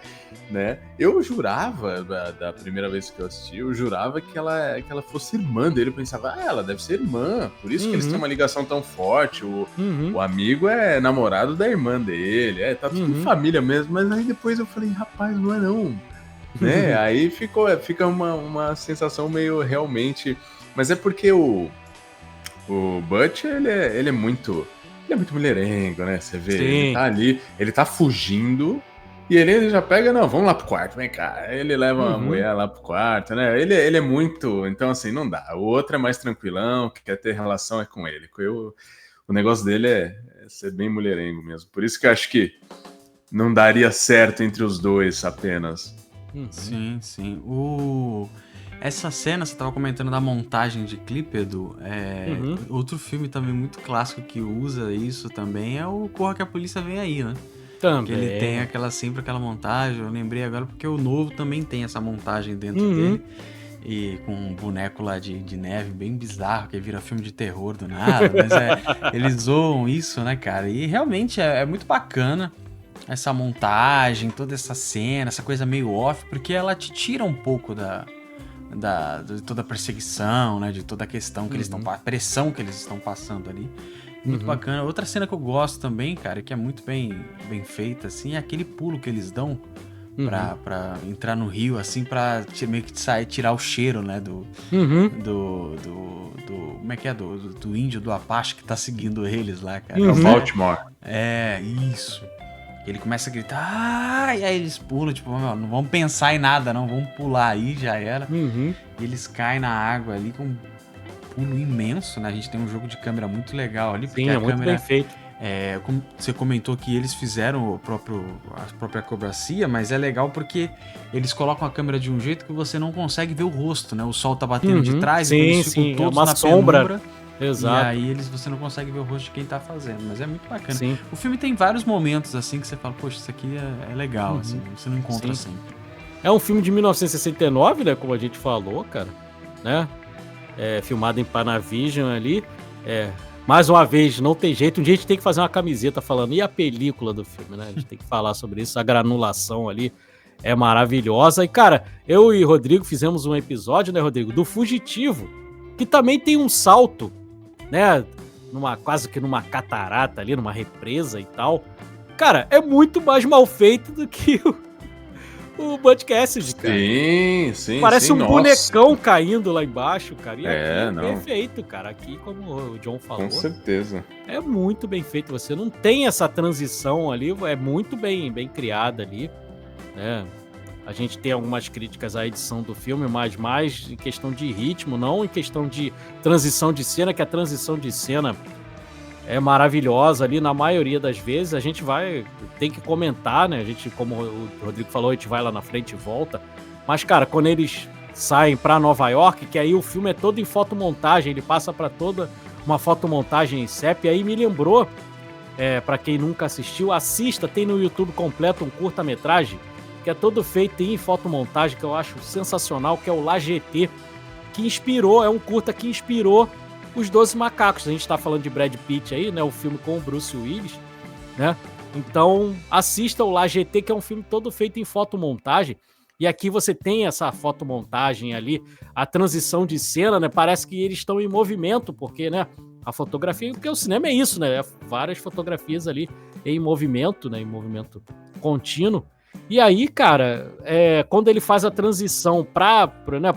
Né? Eu jurava, da primeira vez que eu assisti, eu jurava que ela fosse irmã dele. Eu pensava, ela deve ser irmã, por isso que eles têm uma ligação tão forte. O amigo é namorado da irmã dele, tá tudo em família mesmo. Mas aí depois eu falei, rapaz, não é não. Né? Aí fica uma sensação meio realmente. Mas é porque o Butch, ele é muito mulherengo, né? Você vê, ele tá ali, ele tá fugindo. E ele já pega, não, vamos lá pro quarto, vem cá. Ele leva a mulher lá pro quarto, né? Ele é muito. Então, assim, não dá. O outro é mais tranquilão, que quer ter relação é com ele. O negócio dele é ser bem mulherengo mesmo. Por isso que eu acho que não daria certo entre os dois apenas. Sim. Essa cena, você tava comentando da montagem de clipe, Edu. Outro filme também muito clássico que usa isso também é o Corra que a Polícia Vem Aí, né? Também. Que ele tem sempre aquela montagem. Eu lembrei agora porque o novo também tem essa montagem dentro dele. E com um boneco lá de neve bem bizarro, que vira filme de terror do nada. Mas eles zoam isso, né, cara? E realmente é muito bacana essa montagem, toda essa cena, essa coisa meio off, porque ela te tira um pouco de toda a perseguição, né? De toda a questão que eles estão... A pressão que eles estão passando ali. Muito bacana. Outra cena que eu gosto também, cara, que é muito bem feita, assim, é aquele pulo que eles dão pra entrar no rio, assim, pra meio que tirar o cheiro, né, do como é que é? Do índio, do Apache que tá seguindo eles lá, cara. É o Baltimore. Isso. Ele começa a gritar, e aí eles pulam, tipo, não vamos pensar em nada, não, vamos pular aí, já era. E eles caem na água ali com pulo imenso, né? A gente tem um jogo de câmera muito legal ali. Sim, é muito bem feito. Como você comentou que eles fizeram a própria acrobacia, mas é legal porque eles colocam a câmera de um jeito que você não consegue ver o rosto, né? O sol tá batendo de trás, então eles ficam todos uma na sombra. penumbra. Exato. E aí você não consegue ver o rosto de quem tá fazendo, mas é muito bacana. Sim. O filme tem vários momentos assim que você fala, poxa, isso aqui é legal, assim, você não encontra sempre. É um filme de 1969, né? Como a gente falou, cara, né? Filmado em Panavision ali. Mais uma vez, não tem jeito. Um dia a gente tem que fazer uma camiseta falando. E a película do filme, né? A gente tem que falar sobre isso. A granulação ali é maravilhosa. E, cara, eu e Rodrigo fizemos um episódio, né, Rodrigo? Do Fugitivo, que também tem um salto, né? Quase que numa catarata ali, numa represa e tal. Cara, é muito mais mal feito do que o Butch Cassidy, cara. Sim. Parece um nossa. bonecão caindo lá embaixo, cara. E aqui é não. perfeito, cara. Aqui, como o John falou, Com certeza. é muito bem feito. Você não tem essa transição ali, é muito bem criada ali, né? A gente tem algumas críticas à edição do filme, mas mais em questão de ritmo, não em questão de transição de cena, que a transição de cena é maravilhosa ali na maioria das vezes. A gente tem que comentar, né? A gente, como o Rodrigo falou, a gente vai lá na frente e volta. Mas, cara, quando eles saem pra Nova York, que aí o filme é todo em fotomontagem, ele passa pra toda uma fotomontagem em sépia, aí me lembrou, pra quem nunca assistiu, assista, tem no YouTube completo um curta-metragem, que é todo feito em fotomontagem, que eu acho sensacional, que é o La GT, que inspirou, é um curta que inspirou os 12 Macacos. A gente tá falando de Brad Pitt aí, né? O filme com o Bruce Willis, né? Então, assista o La GT, que é um filme todo feito em fotomontagem. E aqui você tem essa fotomontagem ali, a transição de cena, né? Parece que eles estão em movimento, porque, né? A fotografia, porque o cinema é isso, né? Várias fotografias ali em movimento, né? Em movimento contínuo. E aí, cara, quando ele faz a transição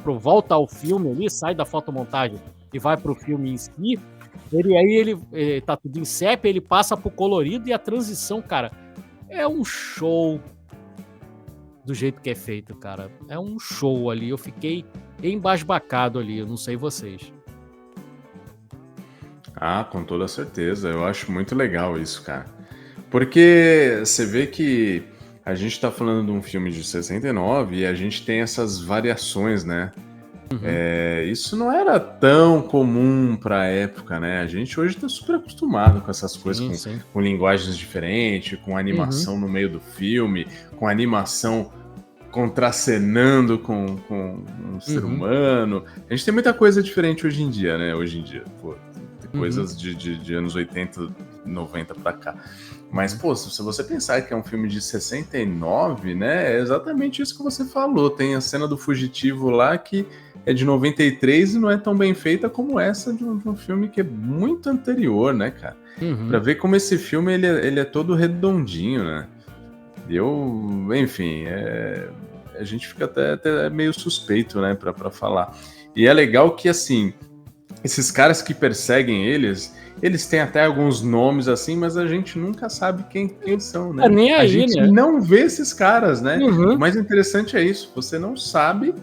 pro volta ao filme ali, sai da fotomontagem e vai pro filme em si, ele tá tudo em sépia, ele passa pro colorido e a transição, cara, é um show do jeito que é feito, cara. É um show ali, eu fiquei embasbacado ali, eu não sei vocês. Com toda certeza, eu acho muito legal isso, cara. Porque você vê que a gente tá falando de um filme de 69 e a gente tem essas variações, né? Isso não era tão comum pra época, né? A gente hoje tá super acostumado com essas coisas, com linguagens diferentes, com animação no meio do filme, com animação contracenando com um ser humano. A gente tem muita coisa diferente hoje em dia, né? Hoje em dia, pô, tem coisas de anos 80, 90 pra cá. Mas, pô, se você pensar que é um filme de 69, né? É exatamente isso que você falou. Tem a cena do fugitivo lá que é de 93 e não é tão bem feita como essa de um filme que é muito anterior, né, cara? Pra ver como esse filme ele é todo redondinho, né? Enfim, a gente fica até meio suspeito, né, pra falar. E é legal que, assim, esses caras que perseguem eles têm até alguns nomes, assim, mas a gente nunca sabe quem são, né? Nem aí, a gente né? não vê esses caras, né? O mais interessante é isso, você não sabe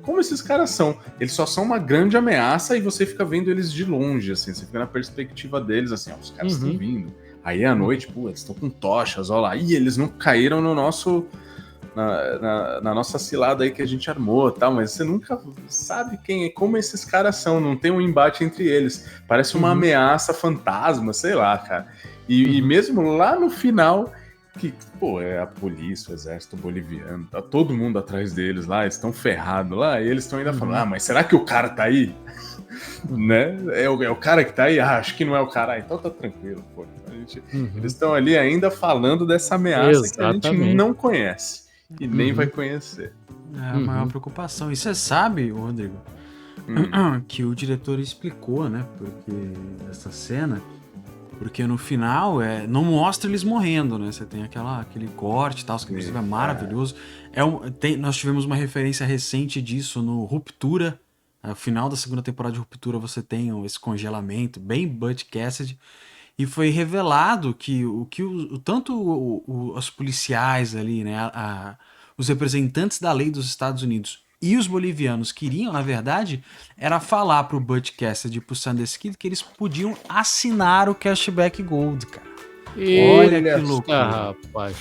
como esses caras são. Eles só são uma grande ameaça e você fica vendo eles de longe, assim, você fica na perspectiva deles, assim, ó, os caras estão vindo. Aí à noite, pô, eles estão com tochas, ó lá. Ih, eles não caíram no nosso... Na nossa cilada aí que a gente armou, tal, mas você nunca sabe como esses caras são, não tem um embate entre eles. Parece uma ameaça fantasma, sei lá, cara. E mesmo lá no final, que, pô, é a polícia, o exército boliviano, tá todo mundo atrás deles lá, eles estão ferrados lá, e eles estão ainda falando, mas será que o cara tá aí? Né? É o cara que tá aí? Acho que não é o cara. Então tá tranquilo, pô. Eles estão ali ainda falando dessa ameaça que a gente não conhece e nem vai conhecer. É a maior preocupação. E você sabe, Rodrigo, que o diretor explicou, né, porque essa cena, porque no final não mostra eles morrendo, né? Você tem aquele corte e tal, que inclusive é maravilhoso. Nós tivemos uma referência recente disso no Ruptura. No final da segunda temporada de Ruptura você tem esse congelamento, bem Butch Cassidy. E foi revelado que tanto os policiais ali, né, os representantes da lei dos Estados Unidos e os bolivianos queriam, na verdade, era falar pro Butch Cassidy e pro Sundance Kid que eles podiam assinar o Cashback Gold, cara. Olha que loucura. Rapaz.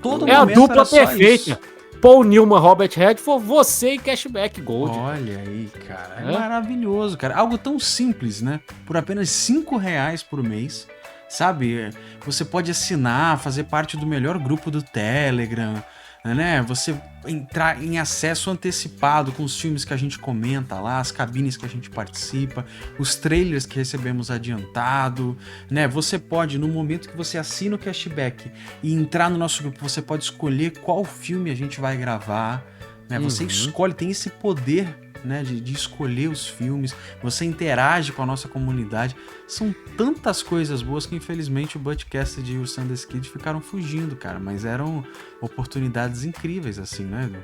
Todo a momento dupla era só perfeita. isso. Paul Newman, Robert Redford, você e Cashback Gold. Olha aí, cara. É maravilhoso, cara. Algo tão simples, né? Por apenas R$5 por mês, sabe? Você pode assinar, fazer parte do melhor grupo do Telegram, né? Você entrar em acesso antecipado com os filmes que a gente comenta lá, as cabines que a gente participa, os trailers que recebemos adiantado, né? Você pode, no momento que você assina o Cashback e entrar no nosso grupo, você pode escolher qual filme a gente vai gravar, né? Você escolhe, tem esse poder, né, de escolher os filmes, você interage com a nossa comunidade. São tantas coisas boas que infelizmente o Butch Cassidy e o Sundance Kid ficaram fugindo, cara, mas eram oportunidades incríveis assim, né, Edu?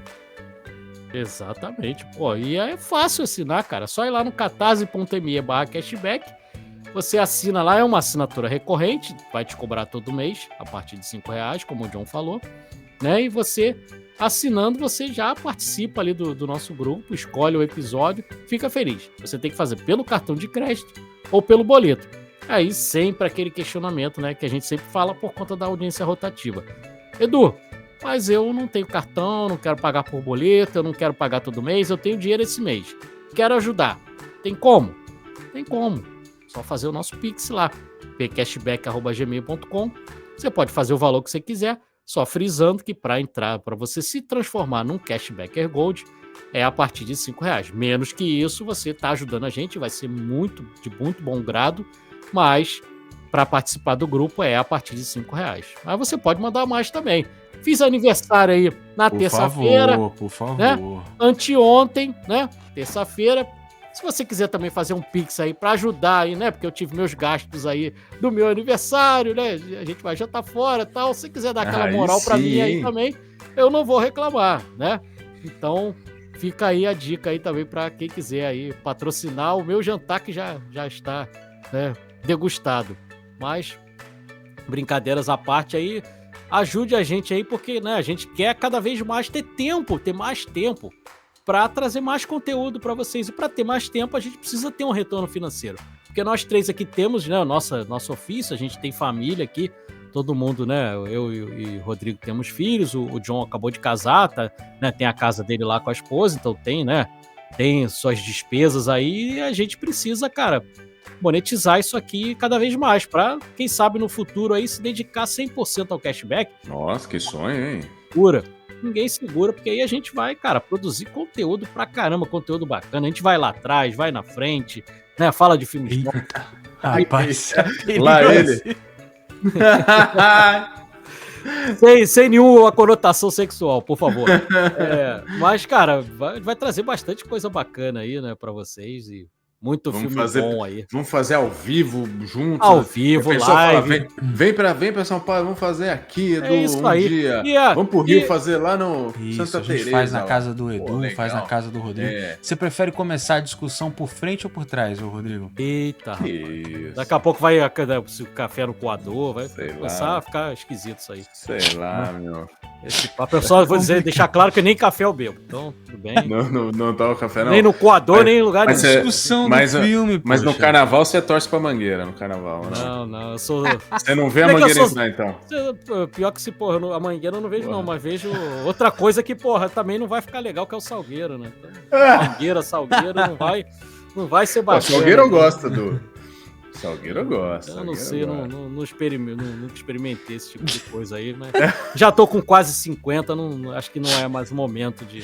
Exatamente, pô, e é fácil assinar, cara, só ir lá no catarse.me/cashback, você assina lá, é uma assinatura recorrente, vai te cobrar todo mês, a partir de R$5, como o John falou, né, e você... assinando, você já participa ali do nosso grupo, escolhe o episódio, fica feliz. Você tem que fazer pelo cartão de crédito ou pelo boleto. Aí sempre aquele questionamento, né, que a gente sempre fala por conta da audiência rotativa. Edu, mas eu não tenho cartão, não quero pagar por boleto, eu não quero pagar todo mês, eu tenho dinheiro esse mês. Quero ajudar. Tem como? Tem como. Só fazer o nosso Pix lá, pcashback@gmail.com. Você pode fazer o valor que você quiser, só frisando que para você se transformar num Cashbacker Gold é a partir de R$5. Menos que isso, você está ajudando a gente, vai ser de muito bom grado, mas para participar do grupo é a partir de R$5. Mas você pode mandar mais também. Fiz aniversário aí na terça-feira. Por favor. Né? Anteontem, né? Terça-feira. Se você quiser também fazer um Pix aí para ajudar aí, né? Porque eu tive meus gastos aí do meu aniversário, né? A gente vai jantar fora e tal. Se quiser dar aquela moral para mim aí também, eu não vou reclamar, né? Então, fica aí a dica aí também para quem quiser aí patrocinar o meu jantar que já está, né, degustado. Mas, brincadeiras à parte aí, ajude a gente aí, porque, né, a gente quer cada vez mais ter mais tempo para trazer mais conteúdo para vocês. E para ter mais tempo, a gente precisa ter um retorno financeiro. Porque nós três aqui temos, né, nosso ofício, a gente tem família aqui, todo mundo, né, eu e o Rodrigo temos filhos, o John acabou de casar, tá, né, tem a casa dele lá com a esposa, então tem, né, tem suas despesas aí, e a gente precisa, cara, monetizar isso aqui cada vez mais, para, quem sabe, no futuro aí se dedicar 100% ao cashback. Nossa, que sonho, hein? ninguém segura, porque aí a gente vai, cara, produzir conteúdo pra caramba, conteúdo bacana. A gente vai lá atrás, vai na frente, né? Fala de filmes bons. Rapaz, Lá ele. Sem nenhuma conotação sexual, por favor. Mas, cara, vai trazer bastante coisa bacana aí, né, pra vocês. E muito filme bom aí. Vamos fazer ao vivo, juntos. Ao vivo, live. Vem pra São Paulo, vamos fazer aqui, Edu, isso aí. dia. Vamos pro Rio fazer lá no Santa a gente Teresa. faz na casa do Edu, Pô, faz na casa do Rodrigo. Você prefere começar a discussão por frente ou por trás, ô Rodrigo? Eita, Isso. daqui a pouco vai o café no coador, vai Sei começar lá. a ficar esquisito isso aí. Sei lá, meu. A pessoa, vou deixar claro que nem café eu bebo. Então, tudo bem. Não tá o café, não. Nem no coador, nem em lugar nenhum. Discussão do filme, Mas no poxa. carnaval você torce pra Mangueira, no carnaval, né? Não, eu sou... Você não vê a Como é que eu Mangueira sou- ensinar, então? Pior que se, porra, a Mangueira eu não vejo Porra. não, mas vejo outra coisa que, porra, também não vai ficar legal, que é o Salgueiro, né? Então, Mangueira, Salgueiro, não vai ser Pô, bacana. Salgueiro eu gosto, Edu. Salgueiro eu gosto. Eu não Salgueiro sei, eu não experimentei esse tipo de coisa aí, mas já tô com quase 50, acho que não é mais o momento de...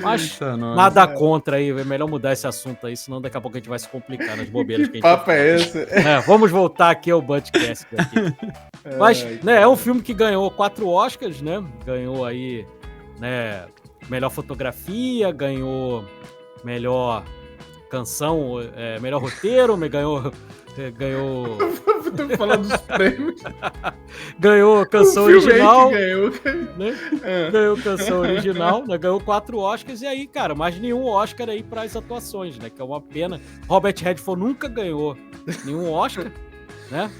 Mas nada contra aí, é melhor mudar esse assunto aí, senão daqui a pouco a gente vai se complicar nas bobeiras que a Que gente papo é esse? vamos voltar aqui ao Budcast aqui. Mas, né, é um filme que ganhou 4 Oscars, né? Ganhou aí, né, melhor fotografia, ganhou melhor canção, melhor roteiro, ganhou Tô falando dos prêmios. ganhou canção O filme aí original, que ganhou. né? Ganhou canção original, né? Ganhou 4 Oscars, e aí, cara, mais nenhum Oscar aí pras atuações, né? Que é uma pena. Robert Redford nunca ganhou nenhum Oscar, né?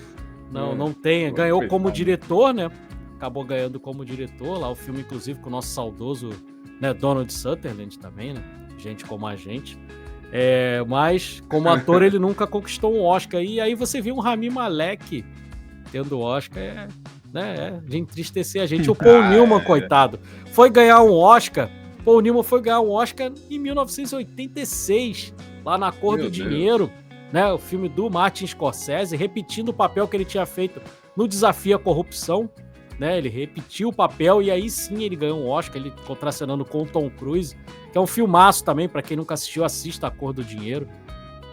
Não tem. Ganhou como diretor, né? Acabou ganhando como diretor lá, o filme, inclusive, com o nosso saudoso, né, Donald Sutherland também, né? Gente como a gente. Mas, como ator, ele nunca conquistou um Oscar. E aí você vê um Rami Malek tendo Oscar, de entristecer a gente. O Paul Newman, coitado, foi ganhar um Oscar. Paul Newman foi ganhar um Oscar em 1986, lá na Cor do Dinheiro, né? O filme do Martin Scorsese, repetindo o papel que ele tinha feito no Desafio à Corrupção, né? Ele repetiu o papel e aí sim ele ganhou um Oscar, ele contracenando com o Tom Cruise, que é um filmaço também, pra quem nunca assistiu, assista A Cor do Dinheiro.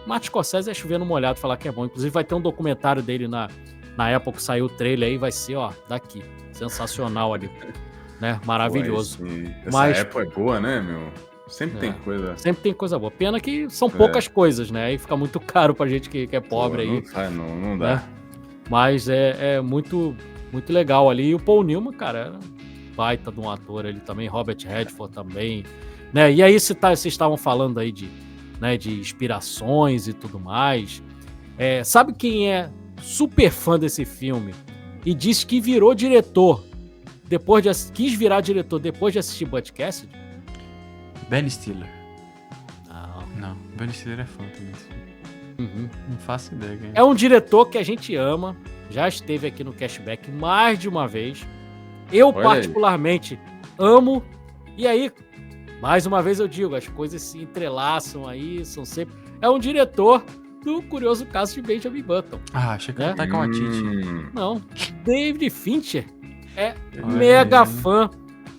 Martin Scorsese é chovendo molhado falar que é bom. Inclusive vai ter um documentário dele na época que saiu o trailer aí, vai ser, ó, daqui. Sensacional ali, né? Maravilhoso. Essa época é boa, né, meu? Sempre tem coisa. Sempre tem coisa boa. Pena que são poucas coisas, né? Aí fica muito caro pra gente que é pobre aí. Não dá. Né? Mas é muito, muito legal ali. E o Paul Newman, cara, era baita de um ator ali também. Robert Redford também, né? E aí vocês estavam falando aí de inspirações e tudo mais. Sabe quem é super fã desse filme e disse que virou diretor quis virar diretor depois de assistir Butch Cassidy? Ben Stiller. Não. Ben Stiller é fã também. Uhum. Não faço ideia. É um diretor que a gente ama, já esteve aqui no Cashback mais de uma vez. Eu, particularmente, amo. E aí, mais uma vez eu digo, as coisas se entrelaçam aí, são sempre... É um diretor do curioso caso de Benjamin Button. Achei que era Taika Waititi. Não, David Fincher é mega fã.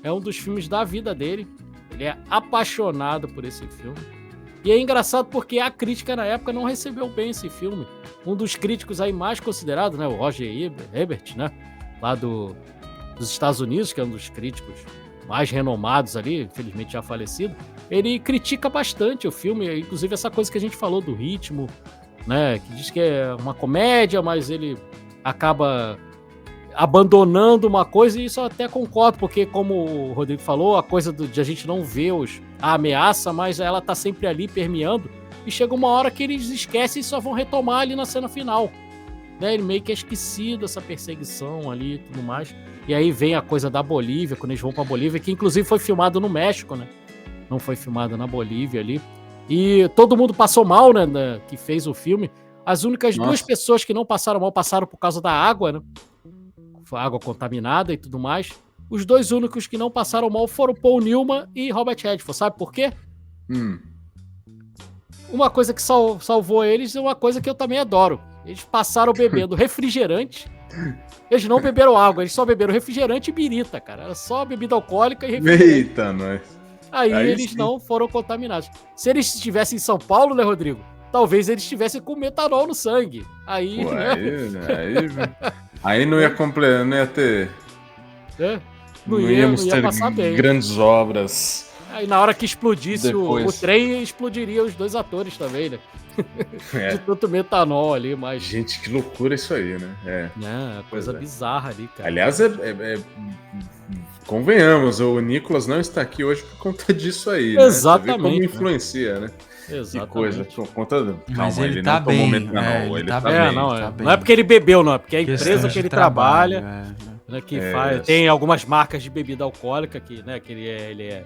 É um dos filmes da vida dele. Ele é apaixonado por esse filme. E é engraçado porque a crítica na época não recebeu bem esse filme. Um dos críticos aí mais considerados, né, o Roger Ebert, né, lá dos Estados Unidos, que é um dos críticos mais renomados ali, infelizmente já falecido, ele critica bastante o filme, inclusive essa coisa que a gente falou do ritmo, né, que diz que é uma comédia, mas ele acaba abandonando uma coisa, e isso eu até concordo, porque como o Rodrigo falou, a coisa de a gente não ver a ameaça, mas ela tá sempre ali permeando, e chega uma hora que eles esquecem e só vão retomar ali na cena final, né? Ele meio que é esquecido, essa perseguição ali e tudo mais, e aí vem a coisa da Bolívia, quando eles vão pra Bolívia, que inclusive foi filmado no México, né? Não foi filmado na Bolívia ali, e todo mundo passou mal, né, que fez o filme. As únicas duas pessoas que não passaram mal passaram por causa da água, né? Água contaminada e tudo mais. Os dois únicos que não passaram mal foram Paul Newman e Robert Redford. Sabe por quê? Uma coisa que salvou eles é uma coisa que eu também adoro. Eles passaram bebendo refrigerante Eles não beberam água, eles só beberam refrigerante e birita, cara. Era só bebida alcoólica e refrigerante. Eita, nós. Aí eles sim. não foram contaminados. Se eles estivessem em São Paulo, né, Rodrigo? Talvez eles estivessem com metanol no sangue. Aí, Pô, né? aí não ia ter. Né? Não Não íamos ia ter passar bem. grandes obras. Aí na hora que explodisse o Depois. trem, explodiria os dois atores também, né? É. De tanto metanol ali, mas. Gente, que loucura isso aí, né? Né, coisa Pois é. bizarra ali, cara. Aliás, convenhamos, o Nicolas não está aqui hoje por conta disso aí, né? Exatamente, Você vê como né? influencia, né? Exatamente. Que coisa, por conta do... Mas Calma, ele ele tá não tomou bem, metanol, ele tá tá bem. bem. Não, tá bem. não é porque ele bebeu, não, é porque a Questão empresa de que ele trabalho, trabalha, né, que É, tem algumas marcas de bebida alcoólica que, né, que ele é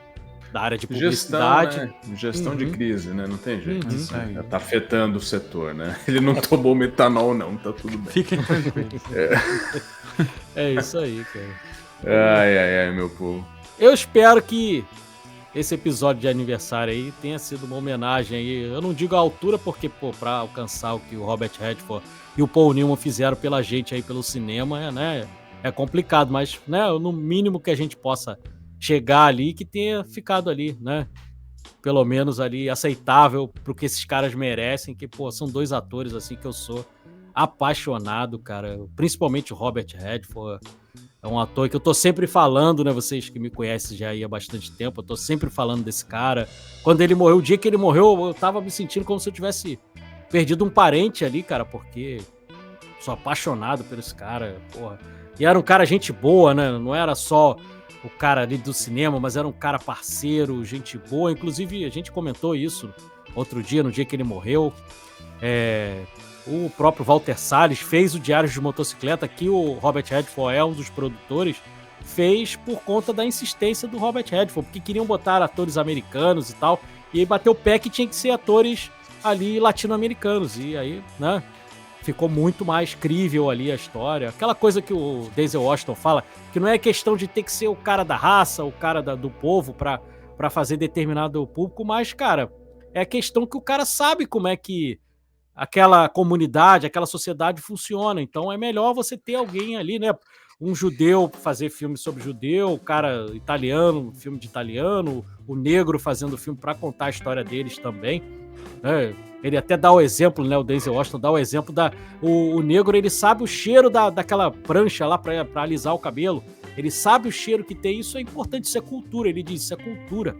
da área de Gestão, publicidade. né? Gestão de crise, né? Não tem jeito. Uhum. Isso aí. Tá afetando o setor, né? Ele não tomou metanol, não, tá tudo bem. Fiquem tranquilos. É isso aí, cara. Ai, meu povo. Eu espero que esse episódio de aniversário aí tenha sido uma homenagem aí. Eu não digo a altura, porque, pô, pra alcançar o que o Robert Redford e o Paul Newman fizeram pela gente aí pelo cinema, né? É complicado, mas, né, no mínimo que a gente possa chegar ali, que tenha ficado ali, né? Pelo menos ali aceitável pro que esses caras merecem, que, pô, são dois atores assim que eu sou apaixonado, cara. Principalmente o Robert Redford. É um ator que eu tô sempre falando, né? Vocês que me conhecem já aí há bastante tempo, eu tô sempre falando desse cara. Quando ele morreu, o dia que ele morreu, eu tava me sentindo como se eu tivesse perdido um parente ali, cara, porque sou apaixonado por esse cara, porra. E era um cara gente boa, né? Não era só o cara ali do cinema, mas era um cara parceiro, gente boa. Inclusive, a gente comentou isso outro dia, no dia que ele morreu. O próprio Walter Salles fez o Diário de Motocicleta, que o Robert Redford é um dos produtores, fez por conta da insistência do Robert Redford, porque queriam botar atores americanos e tal, e aí bateu o pé que tinha que ser atores ali latino-americanos, e aí, né, ficou muito mais crível ali a história. Aquela coisa que o Denzel Washington fala, que não é questão de ter que ser o cara da raça, o cara do povo pra fazer determinado público, mas, cara, é a questão que o cara sabe como é que aquela comunidade, aquela sociedade funciona. Então é melhor você ter alguém ali, né? Um judeu fazer filme sobre judeu, o cara italiano, filme de italiano, o negro fazendo filme para contar a história deles também. Né? Ele até dá o exemplo, né? O Denzel Washington dá o exemplo o negro, ele sabe o cheiro daquela prancha lá para alisar o cabelo. Ele sabe o cheiro que tem. Isso é importante, isso é cultura. Ele diz, isso é cultura,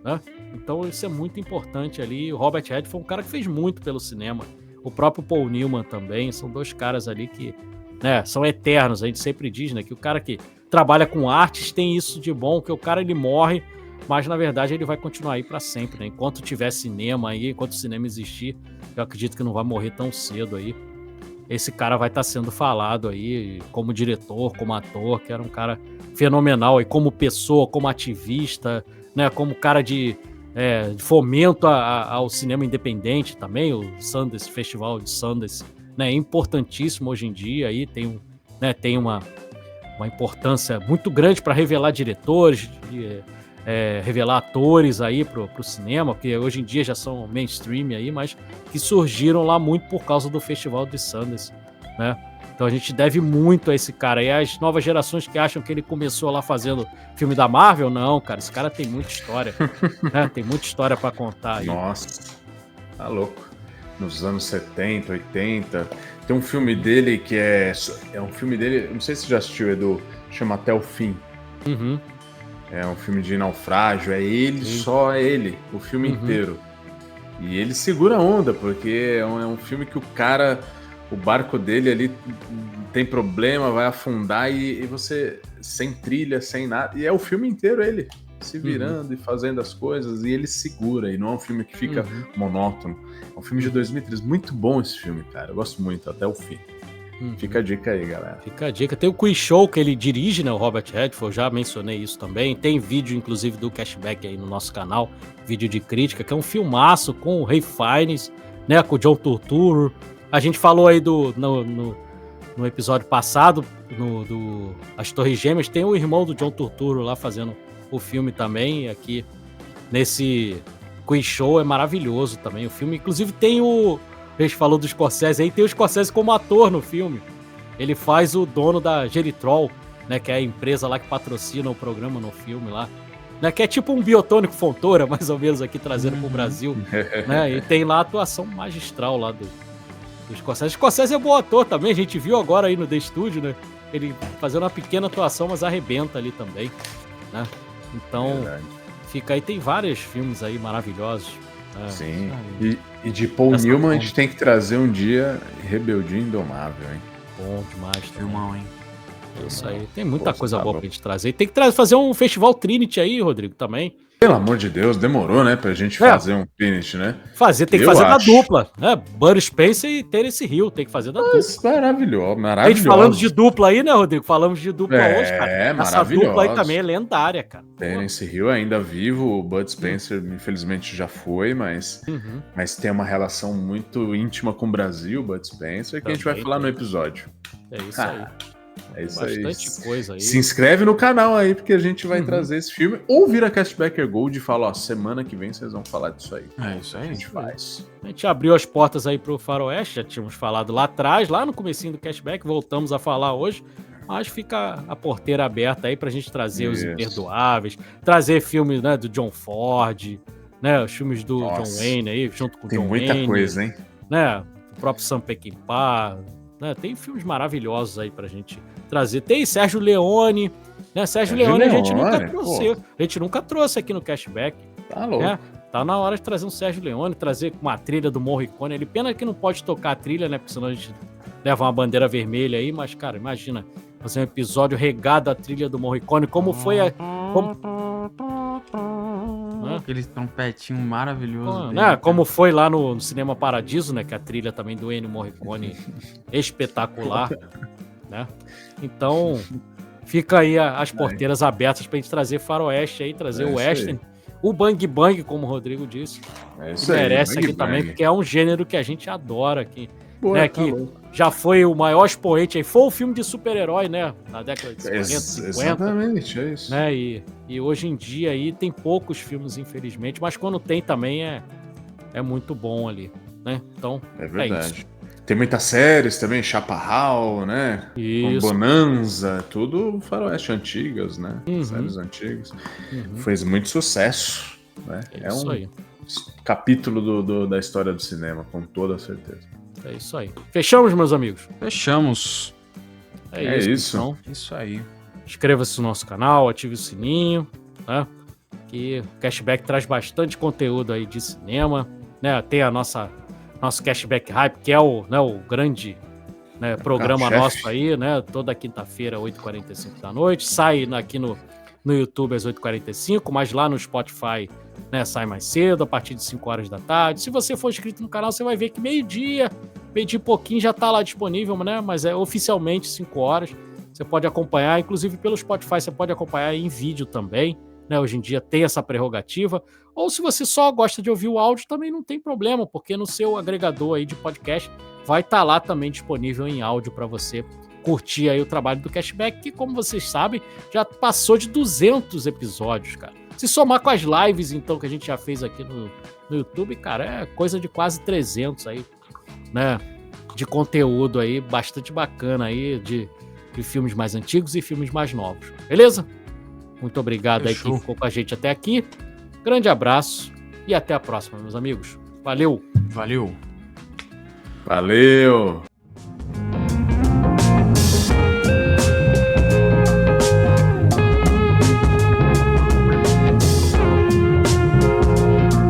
né? Então isso é muito importante ali. O Robert Redford foi um cara que fez muito pelo cinema. O próprio Paul Newman também. São dois caras ali que, né, são eternos. A gente sempre diz, né, que o cara que trabalha com artes tem isso de bom, que o cara ele morre, mas na verdade ele vai continuar aí para sempre, né? Enquanto tiver cinema aí, enquanto o cinema existir, eu acredito que não vai morrer tão cedo aí. Esse cara vai estar sendo falado aí como diretor, como ator, que era um cara fenomenal aí, como pessoa, como ativista, né, como cara de fomento ao cinema independente também. O Sundance, Festival de Sundance, né, é importantíssimo hoje em dia, aí tem uma importância muito grande para revelar diretores, revelar atores aí pro cinema, porque hoje em dia já são mainstream aí, mas que surgiram lá muito por causa do Festival de Sundance, né? Então a gente deve muito a esse cara. E as novas gerações que acham que ele começou lá fazendo filme da Marvel, não, cara, esse cara tem muita história, né? Tem muita história pra contar aí. Nossa, tá louco. Nos anos 70, 80, tem um filme dele que é um filme dele, não sei se você já assistiu, Edu, chama Até o Fim. Uhum. É um filme de naufrágio, é ele, só ele, o filme inteiro. E ele segura a onda, porque é um filme que o barco dele ali tem problema, vai afundar e você, sem trilha, sem nada, e é o filme inteiro ele se virando e fazendo as coisas, e ele segura, e não é um filme que fica monótono. É um filme de 2003, muito bom esse filme, cara, eu gosto muito, Até o Fim. Fica a dica aí, galera. Fica a dica. Tem o Quiz Show que ele dirige, né? O Robert Redford, já mencionei isso também. Tem vídeo, inclusive, do Cashback aí no nosso canal, vídeo de crítica, que é um filmaço com o Ray Fiennes, né? Com o John Turturro. A gente falou aí no episódio passado, do As Torres Gêmeas, tem o irmão do John Turturro lá fazendo o filme também. Aqui nesse Quiz Show é maravilhoso também o filme. Inclusive tem a gente falou do Scorsese aí, tem o Scorsese como ator no filme, Ele faz o dono da Geritrol, né? Que é a empresa lá que patrocina o programa no filme lá. Né, que é tipo um Biotônico Fontoura, mais ou menos, aqui trazendo pro Brasil. Né, e tem lá a atuação magistral lá do Scorsese. Scorsese é bom ator também, a gente viu agora aí no The Studio, né? Ele fazendo uma pequena atuação, mas arrebenta ali também. Né? Então, fica aí, tem vários filmes aí maravilhosos. Né? Sim. E de Paul Newman a gente tem que trazer um dia Rebeldia Indomável, hein? Bom demais. Filmão, hein? É isso aí. Tem muita coisa boa pra gente trazer. Tem que fazer um festival Trinity aí, Rodrigo, também. Pelo amor de Deus, demorou, né? Pra gente fazer um Trinity, né? Tem que fazer da dupla, né? Buddy Spencer e Terence Hill, tem que fazer da dupla. Maravilhoso. A gente falando de dupla aí, né, Rodrigo? Falamos de dupla hoje, cara. Essa dupla aí também é lendária, cara. Terence Hill ainda vivo, o Bud Spencer infelizmente já foi, mas tem uma relação muito íntima com o Brasil, o Bud Spencer, que a gente vai falar no episódio. É isso aí. É isso Bastante coisa aí. Se inscreve no canal aí, porque a gente vai trazer esse filme. Ou vira Castbacker Gold e fala, ó, semana que vem vocês vão falar disso aí. É isso aí. A gente faz. A gente abriu as portas aí pro Faroeste, já tínhamos falado lá atrás, lá no comecinho do Cashback, voltamos a falar hoje. Mas fica a porteira aberta aí pra gente trazer os Imperdoáveis, trazer filmes, né, do John Ford, né, os filmes do John Wayne aí, junto com o John Wayne. Tem muita coisa, hein? Né, o próprio Sam Peckinpah, né, tem filmes maravilhosos aí pra gente trazer. Tem Sérgio Leone, né, Sérgio Leone a gente nunca trouxe, a gente nunca trouxe aqui no Cashback. Tá louco. Né? Tá na hora de trazer um Sérgio Leone, trazer uma trilha do Morricone. Ele pena que não pode tocar a trilha, né, porque senão a gente leva uma bandeira vermelha aí, mas, cara, imagina fazer um episódio regado à trilha do Morricone, como foi a... Aquele trompetinho maravilhoso dele, né? Como foi lá no Cinema Paradiso, né? Que a trilha também do Ennio Morricone espetacular, né? Então, fica aí as porteiras abertas pra gente trazer Faroeste aí, trazer o Western. O Bang Bang, como o Rodrigo disse, que merece aqui também, porque é um gênero que a gente adora aqui. Boa, né? Que já foi o maior expoente aí, foi o filme de super-herói, né? Na década de 50, 50. Exatamente, é isso. Né? E hoje em dia aí tem poucos filmes, infelizmente, mas quando tem também é muito bom ali, né? Então, é verdade. Tem muitas séries também, Chaparral, né? Isso. Bonanza, tudo faroeste antigas, né? Séries antigas. Fez muito sucesso, né? É isso um aí. capítulo da história do cinema, com toda certeza. É isso aí. Fechamos, meus amigos? Fechamos. É isso. Então, isso aí. Inscreva-se no nosso canal, ative o sininho, né? Que o Cashback traz bastante conteúdo aí de cinema, né? Tem nosso Cashback Hype, que é o grande, né, programa nosso aí, né? Toda quinta-feira, 8h45 da noite. Sai aqui no YouTube às 8h45, mas lá no Spotify, né, sai mais cedo, a partir de 5 horas da tarde. Se você for inscrito no canal, você vai ver que meio-dia e pouquinho já tá lá disponível, né? Mas é oficialmente 5 horas. Você pode acompanhar, inclusive pelo Spotify, você pode acompanhar em vídeo também, né? Hoje em dia tem essa prerrogativa. Ou se você só gosta de ouvir o áudio, também não tem problema, porque no seu agregador aí de podcast vai estar lá também disponível em áudio para você curtir aí o trabalho do Cashback, que, como vocês sabem, já passou de 200 episódios, cara. Se somar com as lives, então, que a gente já fez aqui no YouTube, cara, é coisa de quase 300 aí, né? De conteúdo aí, bastante bacana aí, de filmes mais antigos e filmes mais novos. Beleza? Muito obrigado aí quem ficou com a gente até aqui. Grande abraço e até a próxima, meus amigos. Valeu! Valeu! Valeu!